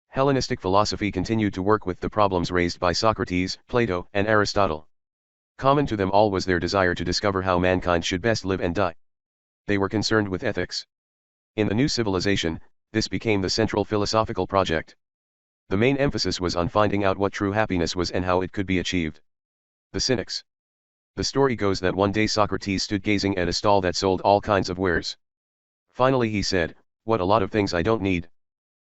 Speaker 1: Hellenistic philosophy continued to work with the problems raised by Socrates, Plato, and Aristotle. Common to them all was their desire to discover how mankind should best live and die. They were concerned with ethics. In the new civilization, this became the central philosophical project. The main emphasis was on finding out what true happiness was and how it could be achieved. The Cynics. The story goes that one day Socrates stood gazing at a stall that sold all kinds of wares. Finally he said, "What a lot of things I don't need."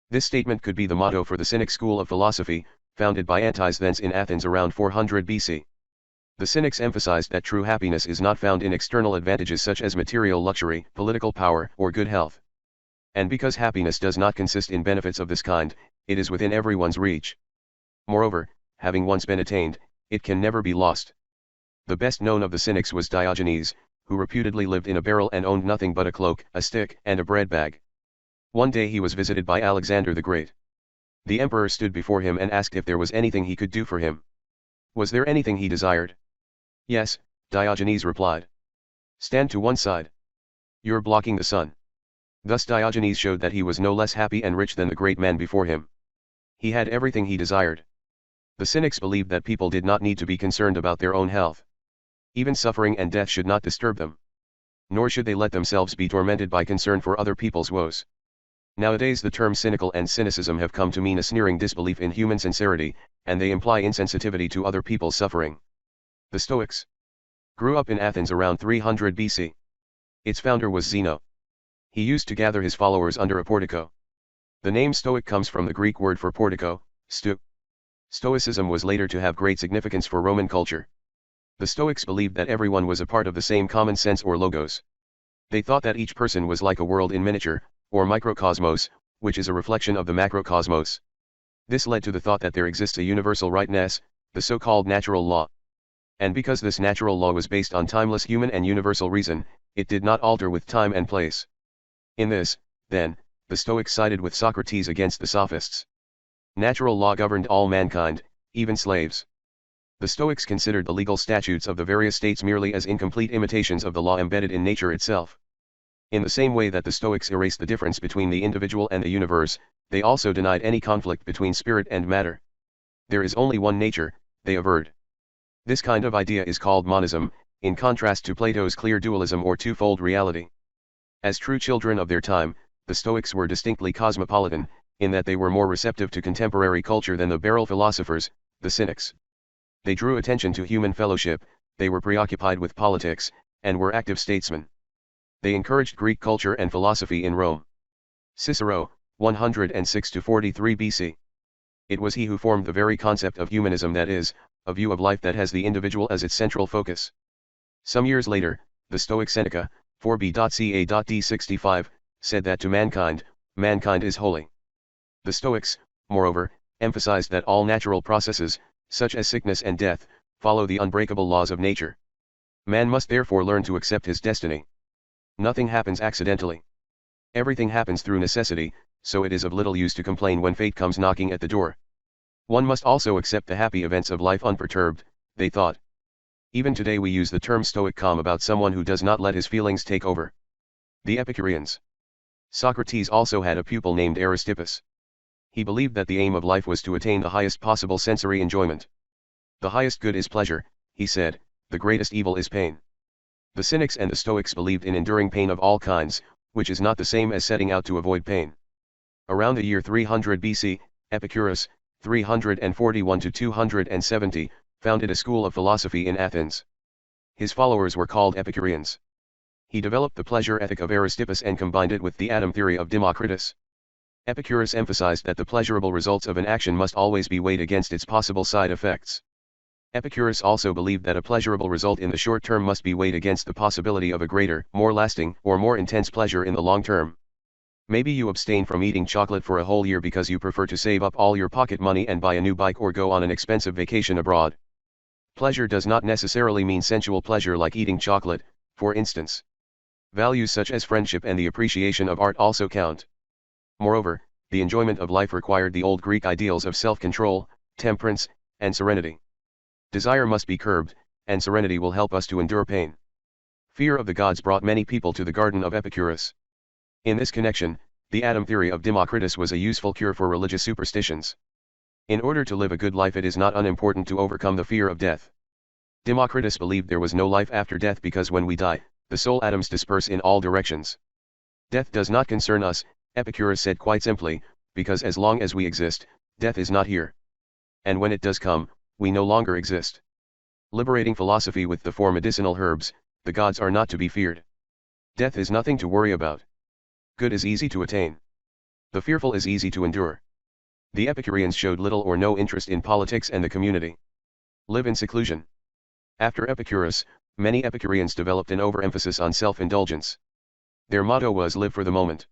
Speaker 1: This statement could be the motto for the Cynic school of philosophy, founded by Antisthenes in Athens around 400 BC. The Cynics emphasized that true happiness is not found in external advantages such as material luxury, political power, or good health. And because happiness does not consist in benefits of this kind, it is within everyone's reach. Moreover, having once been attained, it can never be lost. The best known of the Cynics was Diogenes, who reputedly lived in a barrel and owned nothing but a cloak, a stick, and a bread bag. One day he was visited by Alexander the Great. The emperor stood before him and asked if there was anything he could do for him. Was there anything he desired? Yes, Diogenes replied. Stand to one side. You're blocking the sun. Thus Diogenes showed that he was no less happy and rich than the great man before him. He had everything he desired. The Cynics believed that people did not need to be concerned about their own health. Even suffering and death should not disturb them. Nor should they let themselves be tormented by concern for other people's woes. Nowadays the term cynical and cynicism have come to mean a sneering disbelief in human sincerity, and they imply insensitivity to other people's suffering. The Stoics. Grew up in Athens around 300 BC. Its founder was Zeno. He used to gather his followers under a portico. The name Stoic comes from the Greek word for portico, stu. Stoicism was later to have great significance for Roman culture. The Stoics believed that everyone was a part of the same common sense or logos. They thought that each person was like a world in miniature, or microcosmos, which is a reflection of the macrocosmos. This led to the thought that there exists a universal rightness, the so-called natural law. And because this natural law was based on timeless human and universal reason, it did not alter with time and place. In this, then, the Stoics sided with Socrates against the Sophists. Natural law governed all mankind, even slaves. The Stoics considered the legal statutes of the various states merely as incomplete imitations of the law embedded in nature itself. In the same way that the Stoics erased the difference between the individual and the universe, they also denied any conflict between spirit and matter. There is only one nature, they averred. This kind of idea is called monism, in contrast to Plato's clear dualism or twofold reality. As true children of their time, the Stoics were distinctly cosmopolitan, in that they were more receptive to contemporary culture than the barrel philosophers, the Cynics. They drew attention to human fellowship, they were preoccupied with politics, and were active statesmen. They encouraged Greek culture and philosophy in Rome. Cicero, 106–43 BC. It was he who formed the very concept of humanism, that is, a view of life that has the individual as its central focus. Some years later, the Stoic Seneca, 4b.ca.d65, said that to mankind, mankind is holy. The Stoics, moreover, emphasized that all natural processes, such as sickness and death, follow the unbreakable laws of nature. Man must therefore learn to accept his destiny. Nothing happens accidentally. Everything happens through necessity, so it is of little use to complain when fate comes knocking at the door. One must also accept the happy events of life unperturbed, they thought. Even today we use the term stoic calm about someone who does not let his feelings take over. The Epicureans. Socrates also had a pupil named Aristippus. He believed that the aim of life was to attain the highest possible sensory enjoyment. The highest good is pleasure, he said, the greatest evil is pain. The Cynics and the Stoics believed in enduring pain of all kinds, which is not the same as setting out to avoid pain. Around the year 300 BC, Epicurus, 341–270, founded a school of philosophy in Athens. His followers were called Epicureans. He developed the pleasure ethic of Aristippus and combined it with the atom theory of Democritus. Epicurus emphasized that the pleasurable results of an action must always be weighed against its possible side effects. Epicurus also believed that a pleasurable result in the short term must be weighed against the possibility of a greater, more lasting, or more intense pleasure in the long term. Maybe you abstain from eating chocolate for a whole year because you prefer to save up all your pocket money and buy a new bike or go on an expensive vacation abroad. Pleasure does not necessarily mean sensual pleasure like eating chocolate, for instance. Values such as friendship and the appreciation of art also count. Moreover, the enjoyment of life required the old Greek ideals of self-control, temperance, and serenity. Desire must be curbed, and serenity will help us to endure pain. Fear of the gods brought many people to the garden of Epicurus. In this connection, the atom theory of Democritus was a useful cure for religious superstitions. In order to live a good life, it is not unimportant to overcome the fear of death. Democritus believed there was no life after death because when we die, the soul atoms disperse in all directions. Death does not concern us, Epicurus said quite simply, because as long as we exist, death is not here. And when it does come, we no longer exist. Liberating philosophy with the four medicinal herbs, the gods are not to be feared. Death is nothing to worry about. Good is easy to attain. The fearful is easy to endure. The Epicureans showed little or no interest in politics and the community. Live in seclusion. After Epicurus, many Epicureans developed an overemphasis on self-indulgence. Their motto was live for the moment.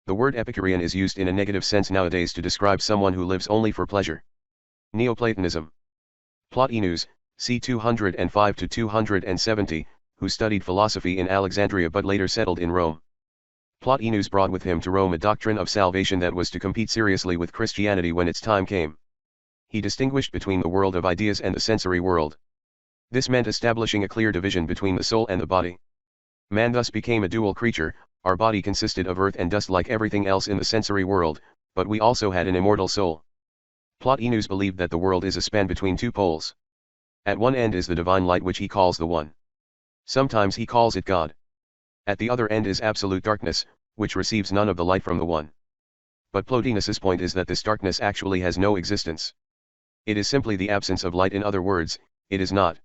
Speaker 1: The word Epicurean is used in a negative sense nowadays to describe someone who lives only for pleasure. Neoplatonism. Plotinus, c. 205–270, who studied philosophy in Alexandria but later settled in Rome. Plotinus brought with him to Rome a doctrine of salvation that was to compete seriously with Christianity when its time came. He distinguished between the world of ideas and the sensory world. This meant establishing a clear division between the soul and the body. Man thus became a dual creature. Our body consisted of earth and dust like everything else in the sensory world, but we also had an immortal soul. Plotinus believed that the world is a span between two poles. At one end is the divine light which he calls the One. Sometimes he calls it God. At the other end is absolute darkness, which receives none of the light from the One. But Plotinus's point is that this darkness actually has no existence. It is simply the absence of light. In other words, it is not.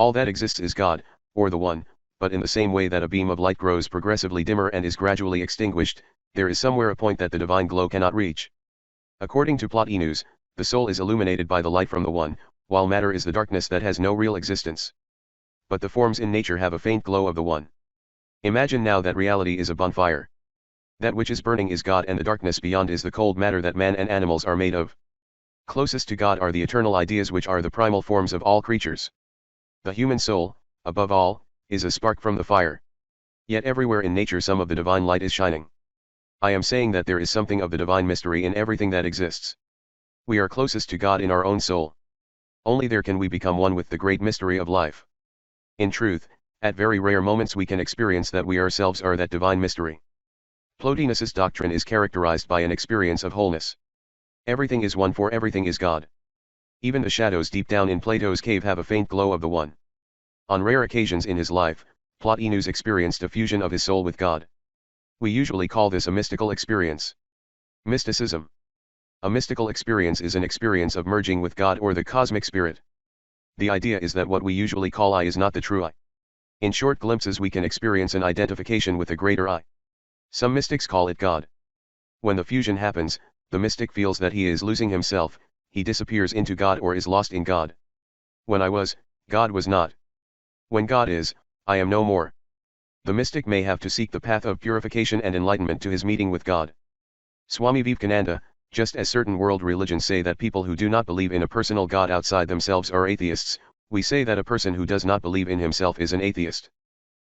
Speaker 1: All that exists is God, or the One, but in the same way that a beam of light grows progressively dimmer and is gradually extinguished, there is somewhere a point that the divine glow cannot reach. According to Plotinus, the soul is illuminated by the light from the One, while matter is the darkness that has no real existence. But the forms in nature have a faint glow of the One. Imagine now that reality is a bonfire. That which is burning is God and the darkness beyond is the cold matter that man and animals are made of. Closest to God are the eternal ideas which are the primal forms of all creatures. The human soul, above all, is a spark from the fire. Yet everywhere in nature some of the divine light is shining. I am saying that there is something of the divine mystery in everything that exists. We are closest to God in our own soul. Only there can we become one with the great mystery of life. In truth, at very rare moments we can experience that we ourselves are that divine mystery. Plotinus's doctrine is characterized by an experience of wholeness. Everything is one, for everything is God. Even the shadows deep down in Plato's cave have a faint glow of the One. On rare occasions in his life, Plotinus experienced a fusion of his soul with God. We usually call this a mystical experience. Mysticism. A mystical experience is an experience of merging with God or the cosmic spirit. The idea is that what we usually call I is not the true I. In short glimpses we can experience an identification with a greater I. Some mystics call it God. When the fusion happens, the mystic feels that he is losing himself, he disappears into God or is lost in God. When I was, God was not. When God is, I am no more. The mystic may have to seek the path of purification and enlightenment to his meeting with God. Swami Vivekananda, just as certain world religions say that people who do not believe in a personal God outside themselves are atheists, we say that a person who does not believe in himself is an atheist.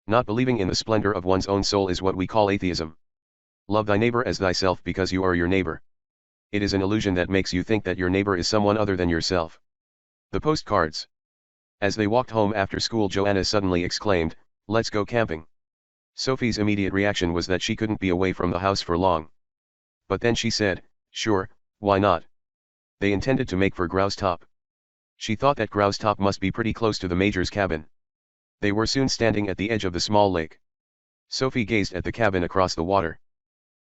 Speaker 1: Not believing in the splendor of one's own soul is what we call atheism. Love thy neighbor as thyself because you are your neighbor. It is an illusion that makes you think that your neighbor is someone other than yourself. The postcards. As they walked home after school, Joanna suddenly exclaimed, "Let's go camping." Sophie's immediate reaction was that she couldn't be away from the house for long. But then she said, "Sure, why not?" They intended to make for Grouse Top. She thought that Grouse Top must be pretty close to the Major's cabin. They were soon standing at the edge of the small lake. Sophie gazed at the cabin across the water.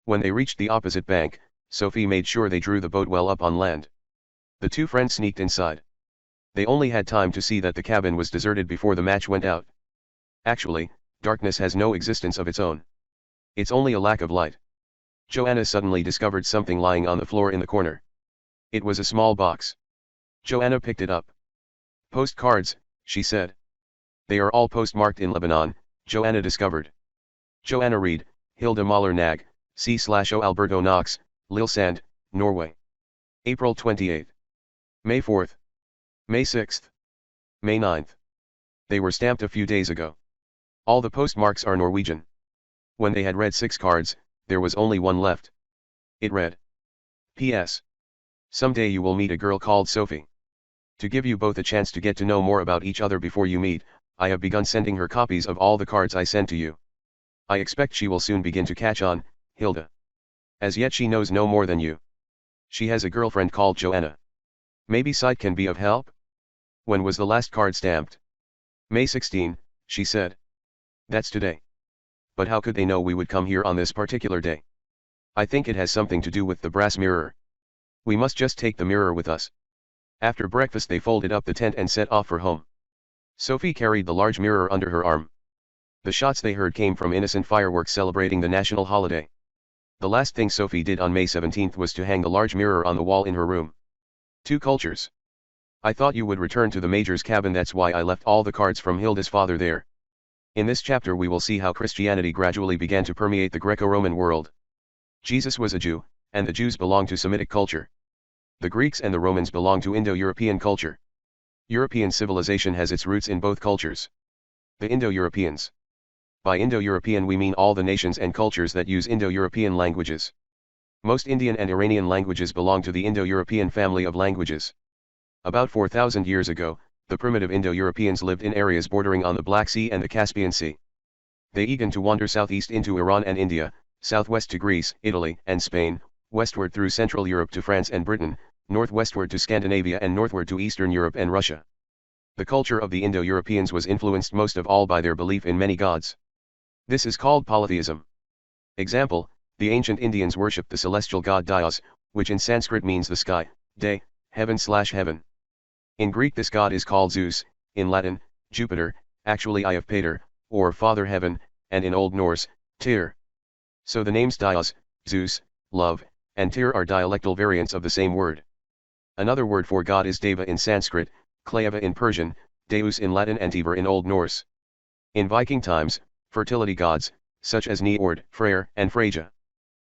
Speaker 1: When they reached the opposite bank, Sophie made sure they drew the boat well up on land. The two friends sneaked inside. They only had time to see that the cabin was deserted before the match went out. Actually, darkness has no existence of its own. It's only a lack of light. Joanna suddenly discovered something lying on the floor in the corner. It was a small box. Joanna picked it up. "Postcards," she said. "They are all postmarked in Lebanon," Joanna discovered. Joanna Reed, Hilda Mahler Nag, C/O Alberto Knox, Lillesand, Norway. April 28. May 4th. May 6th. May 9th. They were stamped a few days ago. All the postmarks are Norwegian. When they had read 6 cards, there was only one left. It read, "P.S. Someday you will meet a girl called Sophie. To give you both a chance to get to know more about each other before you meet, I have begun sending her copies of all the cards I send to you. I expect she will soon begin to catch on, Hilda. As yet she knows no more than you. She has a girlfriend called Joanna. Maybe sight can be of help?" When was the last card stamped? May 16, she said. That's today. But how could they know we would come here on this particular day? I think it has something to do with the brass mirror. We must just take the mirror with us. After breakfast they folded up the tent and set off for home. Sophie carried the large mirror under her arm. The shots they heard came from innocent fireworks celebrating the national holiday. The last thing Sophie did on May 17th was to hang the large mirror on the wall in her room. 2 cultures. I thought you would return to the Major's cabin, that's why I left all the cards from Hilda's father there. In this chapter we will see how Christianity gradually began to permeate the Greco-Roman world. Jesus was a Jew, and the Jews belonged to Semitic culture. The Greeks and the Romans belonged to Indo-European culture. European civilization has its roots in both cultures. The Indo-Europeans. By Indo-European we mean all the nations and cultures that use Indo-European languages. Most Indian and Iranian languages belong to the Indo-European family of languages. About 4,000 years ago, the primitive Indo-Europeans lived in areas bordering on the Black Sea and the Caspian Sea. They began to wander southeast into Iran and India, southwest to Greece, Italy, and Spain, westward through Central Europe to France and Britain, northwestward to Scandinavia and northward to Eastern Europe and Russia. The culture of the Indo-Europeans was influenced most of all by their belief in many gods. This is called polytheism. Example, the ancient Indians worshipped the celestial god Dios, which in Sanskrit means the sky, day, heaven/heaven. In Greek this god is called Zeus, in Latin, Jupiter, actually Eye of Pater, or Father Heaven, and in Old Norse, Tyr. So the names Dios, Zeus, love, and Tyr are dialectal variants of the same word. Another word for God is Deva in Sanskrit, Klaeva in Persian, Deus in Latin and Tiver in Old Norse. In Viking times, fertility gods, such as Njord, Freyr, and Freyja.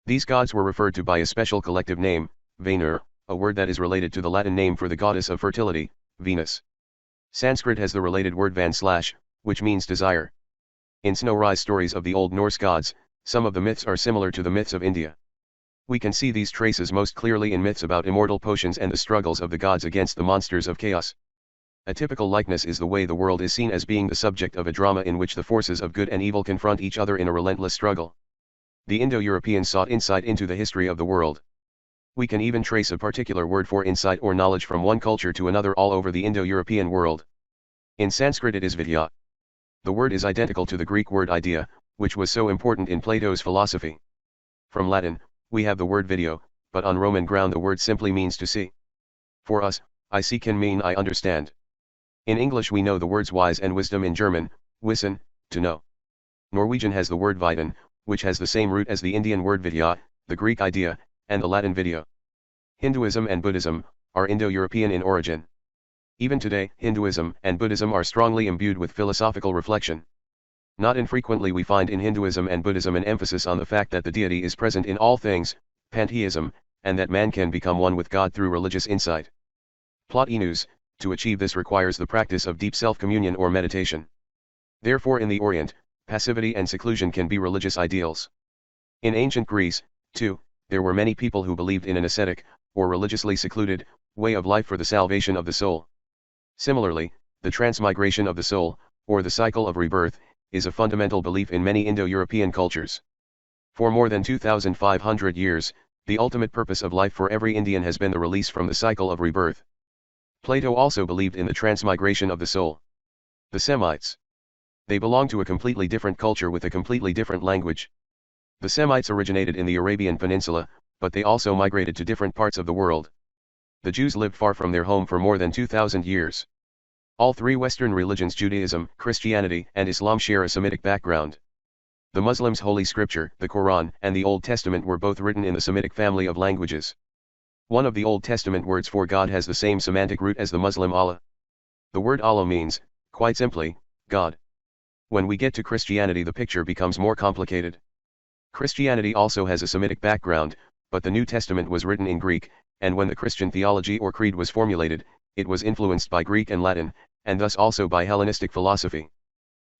Speaker 1: These gods were referred to by a special collective name, Vanur, a word that is related to the Latin name for the goddess of fertility, Venus. Sanskrit has the related word van slash, which means desire. In snow rise stories of the Old Norse gods, some of the myths are similar to the myths of India. We can see these traces most clearly in myths about immortal potions and the struggles of the gods against the monsters of chaos. A typical likeness is the way the world is seen as being the subject of a drama in which the forces of good and evil confront each other in a relentless struggle. The Indo-Europeans sought insight into the history of the world. We can even trace a particular word for insight or knowledge from one culture to another all over the Indo-European world. In Sanskrit it is vidya. The word is identical to the Greek word idea, which was so important in Plato's philosophy. From Latin, we have the word video, but on Roman ground the word simply means to see. For us, I see can mean I understand. In English we know the words wise and wisdom in German, wissen, to know. Norwegian has the word viden, which has the same root as the Indian word vidya, the Greek idea, and the Latin video. Hinduism and Buddhism are Indo-European in origin. Even today, Hinduism and Buddhism are strongly imbued with philosophical reflection. Not infrequently we find in Hinduism and Buddhism an emphasis on the fact that the deity is present in all things, pantheism, and that man can become one with God through religious insight. Plot enus, to achieve this requires the practice of deep self-communion or meditation. Therefore in the Orient, passivity and seclusion can be religious ideals. In ancient Greece, too, there were many people who believed in an ascetic, or religiously secluded, way of life for the salvation of the soul. Similarly, the transmigration of the soul, or the cycle of rebirth, is a fundamental belief in many Indo-European cultures. For more than 2,500 years, the ultimate purpose of life for every Indian has been the release from the cycle of rebirth. Plato also believed in the transmigration of the soul. The Semites. They belong to a completely different culture with a completely different language. The Semites originated in the Arabian Peninsula, but they also migrated to different parts of the world. The Jews lived far from their home for more than 2,000 years. All three Western religions, Judaism, Christianity, and Islam, share a Semitic background. The Muslims' holy scripture, the Quran, and the Old Testament were both written in the Semitic family of languages. One of the Old Testament words for God has the same semantic root as the Muslim Allah. The word Allah means, quite simply, God. When we get to Christianity the picture becomes more complicated. Christianity also has a Semitic background, but the New Testament was written in Greek, and when the Christian theology or creed was formulated, it was influenced by Greek and Latin, and thus also by Hellenistic philosophy.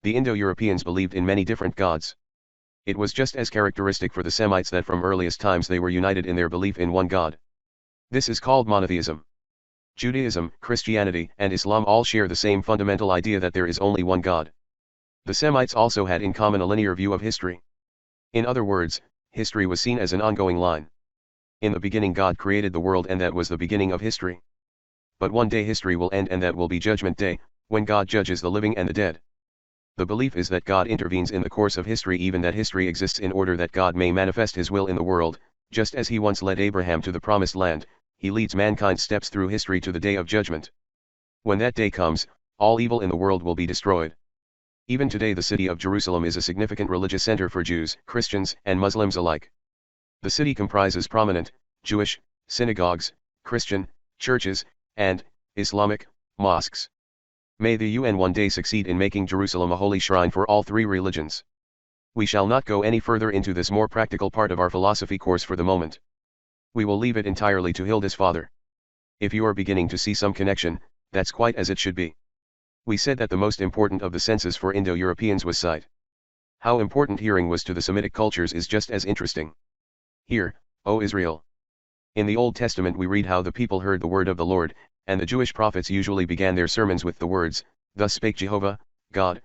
Speaker 1: The Indo-Europeans believed in many different gods. It was just as characteristic for the Semites that from earliest times they were united in their belief in one God. This is called monotheism. Judaism, Christianity, and Islam all share the same fundamental idea that there is only one God. The Semites also had in common a linear view of history. In other words, history was seen as an ongoing line. In the beginning God created the world and that was the beginning of history. But one day history will end and that will be Judgment Day, when God judges the living and the dead. The belief is that God intervenes in the course of history, even that history exists in order that God may manifest his will in the world, just as he once led Abraham to the promised land, he leads mankind's steps through history to the day of judgment. When that day comes, all evil in the world will be destroyed. Even today the city of Jerusalem is a significant religious center for Jews, Christians, and Muslims alike. The city comprises prominent, Jewish, synagogues, Christian, churches, and, Islamic, mosques. May the UN one day succeed in making Jerusalem a holy shrine for all three religions. We shall not go any further into this more practical part of our philosophy course for the moment. We will leave it entirely to Hilda's father. If you are beginning to see some connection, that's quite as it should be. We said that the most important of the senses for Indo-Europeans was sight. How important hearing was to the Semitic cultures is just as interesting. Hear, O Israel. In the Old Testament we read how the people heard the word of the Lord, and the Jewish prophets usually began their sermons with the words, "Thus spake Jehovah, God."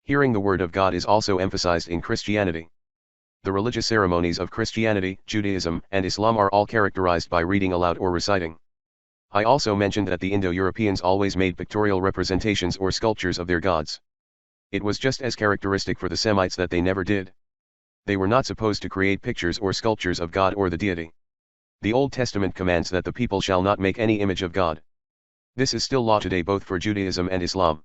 Speaker 1: Hearing the word of God is also emphasized in Christianity. The religious ceremonies of Christianity, Judaism, and Islam are all characterized by reading aloud or reciting. I also mentioned that the Indo-Europeans always made pictorial representations or sculptures of their gods. It was just as characteristic for the Semites that they never did. They were not supposed to create pictures or sculptures of God or the deity. The Old Testament commands that the people shall not make any image of God. This is still law today both for Judaism and Islam.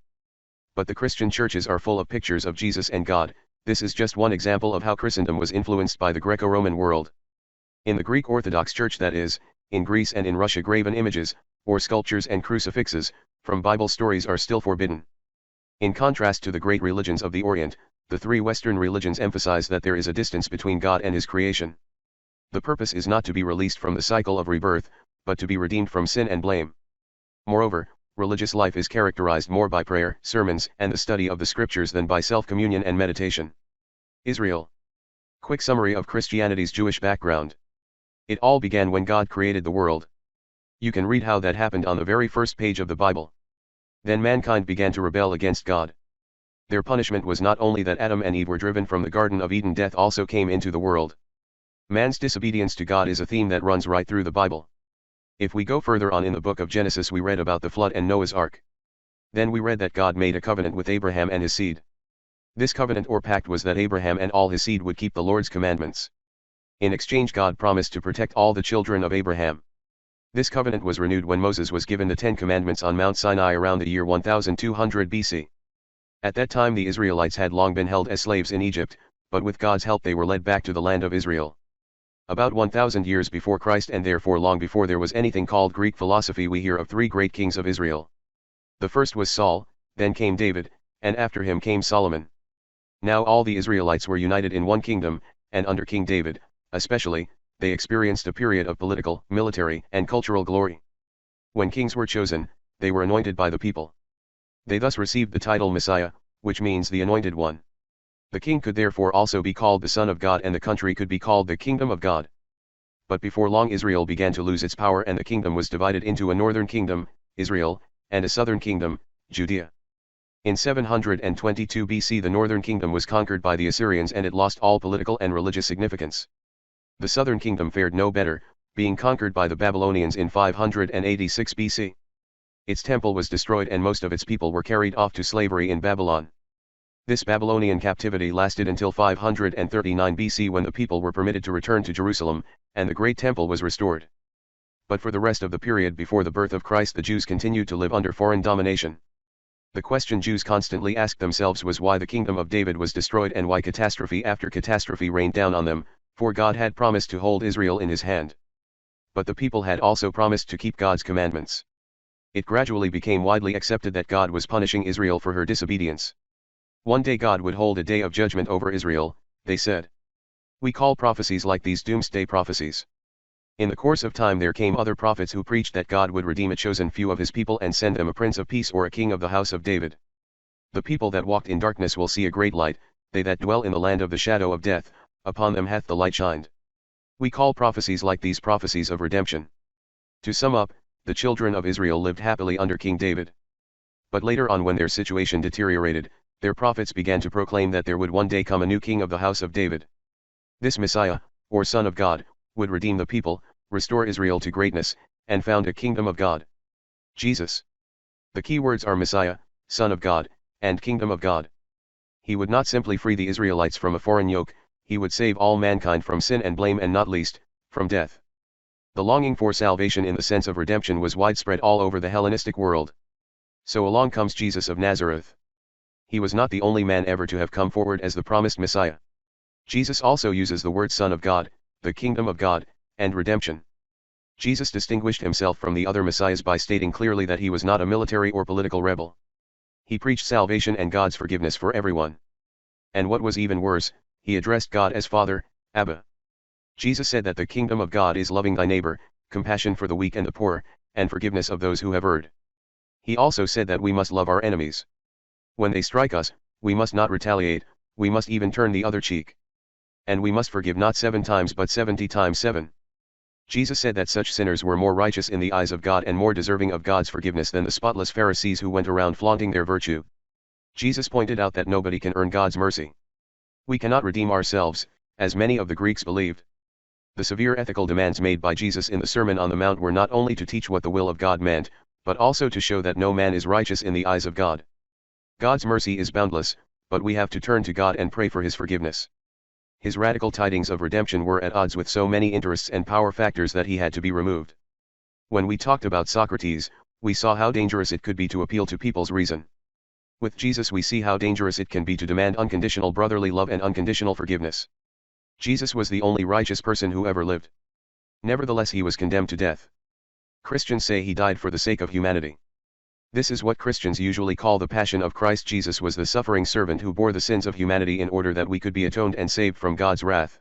Speaker 1: But the Christian churches are full of pictures of Jesus and God. This is just one example of how Christendom was influenced by the Greco-Roman world. In the Greek Orthodox Church, that is, in Greece and in Russia, graven images, or sculptures and crucifixes, from Bible stories are still forbidden. In contrast to the great religions of the Orient, the three Western religions emphasize that there is a distance between God and His creation. The purpose is not to be released from the cycle of rebirth, but to be redeemed from sin and blame. Moreover, religious life is characterized more by prayer, sermons, and the study of the scriptures than by self-communion and meditation. Israel. Quick summary of Christianity's Jewish background. It all began when God created the world. You can read how that happened on the very first page of the Bible. Then mankind began to rebel against God. Their punishment was not only that Adam and Eve were driven from the Garden of Eden, death also came into the world. Man's disobedience to God is a theme that runs right through the Bible. If we go further on in the book of Genesis, we read about the flood and Noah's ark. Then we read that God made a covenant with Abraham and his seed. This covenant or pact was that Abraham and all his seed would keep the Lord's commandments. In exchange, God promised to protect all the children of Abraham. This covenant was renewed when Moses was given the 10 Commandments on Mount Sinai around the year 1200 BC. At that time the Israelites had long been held as slaves in Egypt, but with God's help they were led back to the land of Israel. About 1000 years before Christ, and therefore long before there was anything called Greek philosophy, we hear of 3 great kings of Israel. The first was Saul, then came David, and after him came Solomon. Now all the Israelites were united in one kingdom, and under King David, especially, they experienced a period of political, military, and cultural glory. When kings were chosen, they were anointed by the people. They thus received the title Messiah, which means the Anointed One. The king could therefore also be called the Son of God, and the country could be called the Kingdom of God. But before long Israel began to lose its power, and the kingdom was divided into a northern kingdom, Israel, and a southern kingdom, Judea. In 722 BC the northern kingdom was conquered by the Assyrians, and it lost all political and religious significance. The southern kingdom fared no better, being conquered by the Babylonians in 586 BC. Its temple was destroyed and most of its people were carried off to slavery in Babylon. This Babylonian captivity lasted until 539 BC, when the people were permitted to return to Jerusalem, and the great temple was restored. But for the rest of the period before the birth of Christ the Jews continued to live under foreign domination. The question Jews constantly asked themselves was why the kingdom of David was destroyed and why catastrophe after catastrophe rained down on them, for God had promised to hold Israel in His hand. But the people had also promised to keep God's commandments. It gradually became widely accepted that God was punishing Israel for her disobedience. One day God would hold a day of judgment over Israel, they said. We call prophecies like these doomsday prophecies. In the course of time there came other prophets who preached that God would redeem a chosen few of His people and send them a prince of peace or a king of the house of David. The people that walked in darkness will see a great light, they that dwell in the land of the shadow of death, upon them hath the light shined. We call prophecies like these prophecies of redemption. To sum up, the children of Israel lived happily under King David. But later on, when their situation deteriorated, their prophets began to proclaim that there would one day come a new king of the house of David. This Messiah, or Son of God, would redeem the people, restore Israel to greatness, and found a kingdom of God. Jesus. The key words are Messiah, Son of God, and Kingdom of God. He would not simply free the Israelites from a foreign yoke, He would save all mankind from sin and blame, and not least, from death. The longing for salvation in the sense of redemption was widespread all over the Hellenistic world. So along comes Jesus of Nazareth. He was not the only man ever to have come forward as the promised Messiah. Jesus also uses the word Son of God, the Kingdom of God, and redemption. Jesus distinguished Himself from the other messiahs by stating clearly that He was not a military or political rebel. He preached salvation and God's forgiveness for everyone. And what was even worse, He addressed God as Father, Abba. Jesus said that the kingdom of God is loving thy neighbor, compassion for the weak and the poor, and forgiveness of those who have erred. He also said that we must love our enemies. When they strike us, we must not retaliate, we must even turn the other cheek. And we must forgive not 7 times but 70 times 7. Jesus said that such sinners were more righteous in the eyes of God and more deserving of God's forgiveness than the spotless Pharisees who went around flaunting their virtue. Jesus pointed out that nobody can earn God's mercy. We cannot redeem ourselves, as many of the Greeks believed. The severe ethical demands made by Jesus in the Sermon on the Mount were not only to teach what the will of God meant, but also to show that no man is righteous in the eyes of God. God's mercy is boundless, but we have to turn to God and pray for His forgiveness. His radical tidings of redemption were at odds with so many interests and power factors that He had to be removed. When we talked about Socrates, we saw how dangerous it could be to appeal to people's reason. With Jesus we see how dangerous it can be to demand unconditional brotherly love and unconditional forgiveness. Jesus was the only righteous person who ever lived. Nevertheless he was condemned to death. Christians say he died for the sake of humanity. This is what Christians usually call the Passion of Christ. Jesus was the suffering servant who bore the sins of humanity in order that we could be atoned and saved from God's wrath.